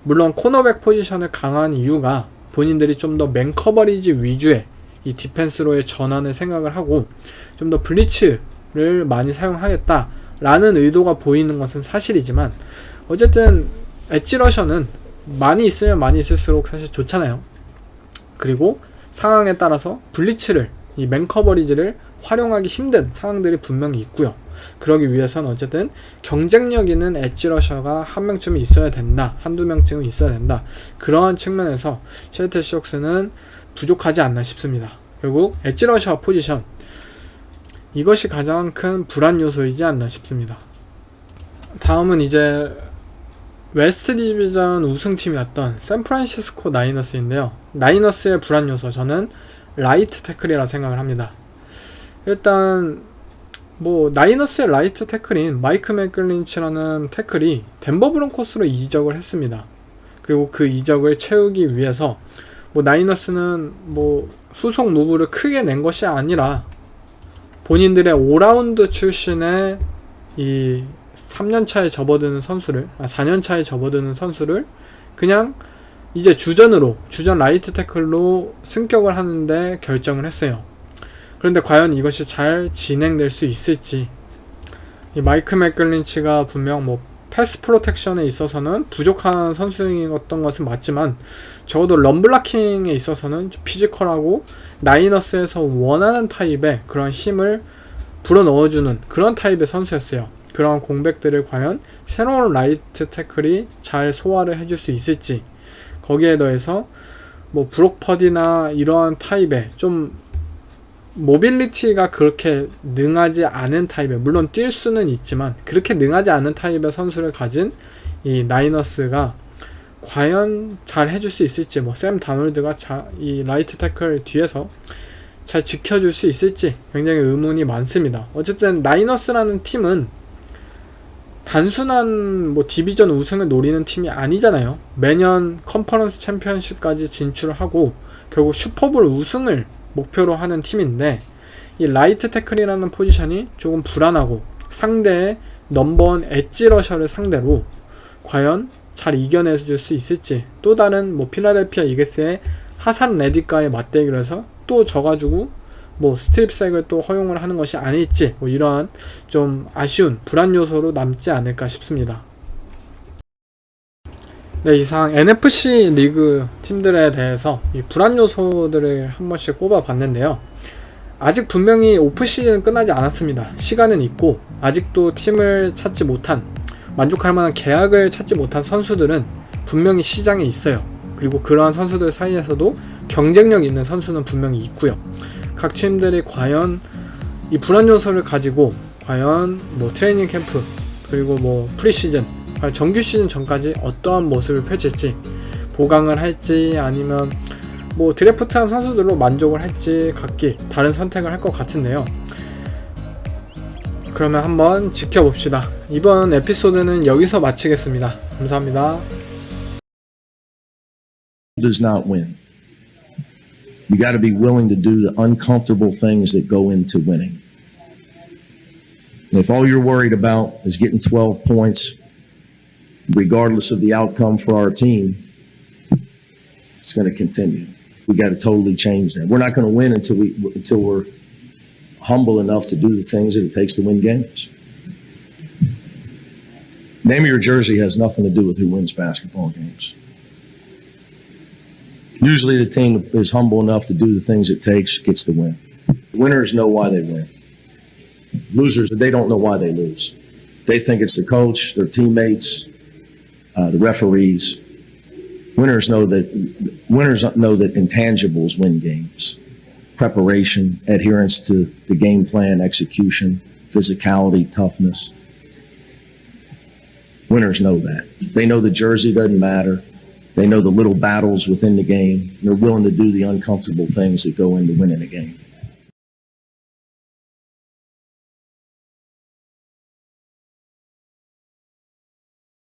물론 코너백 포지션을 강한 이유가 본인들이 좀 더 맨 커버리지 위주의 이 디펜스로의 전환을 생각을 하고 좀 더 블리츠를 많이 사용하겠다 라는 의도가 보이는 것은 사실이지만 어쨌든 엣지 러셔는 많이 있으면 많이 있을수록 사실 좋잖아요. 그리고 상황에 따라서 블리츠를 이 맨 커버리지를 활용하기 힘든 상황들이 분명히 있고요. 그러기 위해서는 어쨌든 경쟁력 있는 엣지 러셔가 한 명쯤은 있어야 된다. 한두 명쯤은 있어야 된다. 그러한 측면에서 시애틀 시옥스는 부족하지 않나 싶습니다. 결국 엣지 러셔 포지션 이것이 가장 큰 불안 요소이지 않나 싶습니다. 다음은 이제 웨스트 디비전 우승팀이었던 샌프란시스코 나이너스인데요. 나이너스의 불안 요소 저는 라이트 태클이라 생각을 합니다. 일단 뭐 나이너스의 라이트 태클인 마이크 맥글린치라는 태클이 덴버 브론코스로 이적을 했습니다. 그리고 그 이적을 채우기 위해서 뭐 나이너스는 뭐 후속 무브를 크게 낸 것이 아니라 본인들의 5라운드 출신의 이 3년차에 접어드는 선수를 4년차에 접어드는 선수를 그냥 이제 주전 라이트 태클로 승격을 하는데 결정을 했어요. 그런데 과연 이것이 잘 진행될 수 있을지 이 마이크 맥글린치가 분명 뭐 패스 프로텍션에 있어서는 부족한 선수였던 것은 맞지만 적어도 럼블라킹에 있어서는 좀 피지컬하고 나이너스에서 원하는 타입의 그런 힘을 불어넣어주는 그런 타입의 선수였어요. 그런 공백들을 과연 새로운 라이트 태클이 잘 소화를 해줄 수 있을지 거기에 더해서 뭐 브록 퍼디나 이러한 타입의 좀 모빌리티가 그렇게 능하지 않은 타입의 물론 뛸 수는 있지만 그렇게 능하지 않은 타입의 선수를 가진 이 나이너스가 과연 잘 해줄 수 있을지 뭐 샘 다놀드가 이 라이트 태클 뒤에서 잘 지켜줄 수 있을지 굉장히 의문이 많습니다. 어쨌든 나이너스라는 팀은 단순한 뭐 디비전 우승을 노리는 팀이 아니잖아요. 매년 컨퍼런스 챔피언십까지 진출을 하고 결국 슈퍼볼 우승을 목표로 하는 팀인데 이 라이트 태클이라는 포지션이 조금 불안하고 상대의 넘버원 엣지 러셔를 상대로 과연 잘 이겨내줄 수 있을지 또 다른 뭐 필라델피아 이글스의 하산 레디과의 맞대결에서 또 져가지고 뭐 스트립색을 또 허용을 하는 것이 아닐지 뭐 이러한 좀 아쉬운 불안 요소로 남지 않을까 싶습니다. 네, 이상 NFC 리그 팀들에 대해서 이 불안 요소들을 한 번씩 꼽아 봤는데요. 아직 분명히 오프시즌은 끝나지 않았습니다. 시간은 있고 아직도 팀을 찾지 못한, 만족할 만한 계약을 찾지 못한 선수들은 분명히 시장에 있어요. 그리고 그러한 선수들 사이에서도 경쟁력 있는 선수는 분명히 있고요. 각 팀들이 과연 이 불안 요소를 가지고 과연 뭐 트레이닝 캠프 그리고 뭐 프리시즌, 정규 시즌 전까지 어떠한 모습을 펼칠지, 보강을 할지 아니면 뭐 드래프트한 선수들로 만족을 할지 각기 다른 선택을 할 것 같은데요. 그러면 한번 지켜봅시다. 이번 에피소드는 여기서 마치겠습니다. 감사합니다. Does not win. You got to be willing to do the uncomfortable things that go into winning. If all you're worried about is getting 12 points, regardless of the outcome for our team, it's going to continue. We got to totally change that. We're not going to win until we're humble enough to do the things that it takes to win games. Name of your jersey has nothing to do with who wins basketball games. Usually the team is humble enough to do the things it takes, gets the win. Winners know why they win. Losers, they don't know why they lose. They think it's the coach, their teammates, the referees. Winners know that intangibles win games. Preparation, adherence to the game plan, execution, physicality, toughness. Winners know that. They know the jersey doesn't matter. They know the little battles within the game. They're willing to do the uncomfortable things that go into winning a game.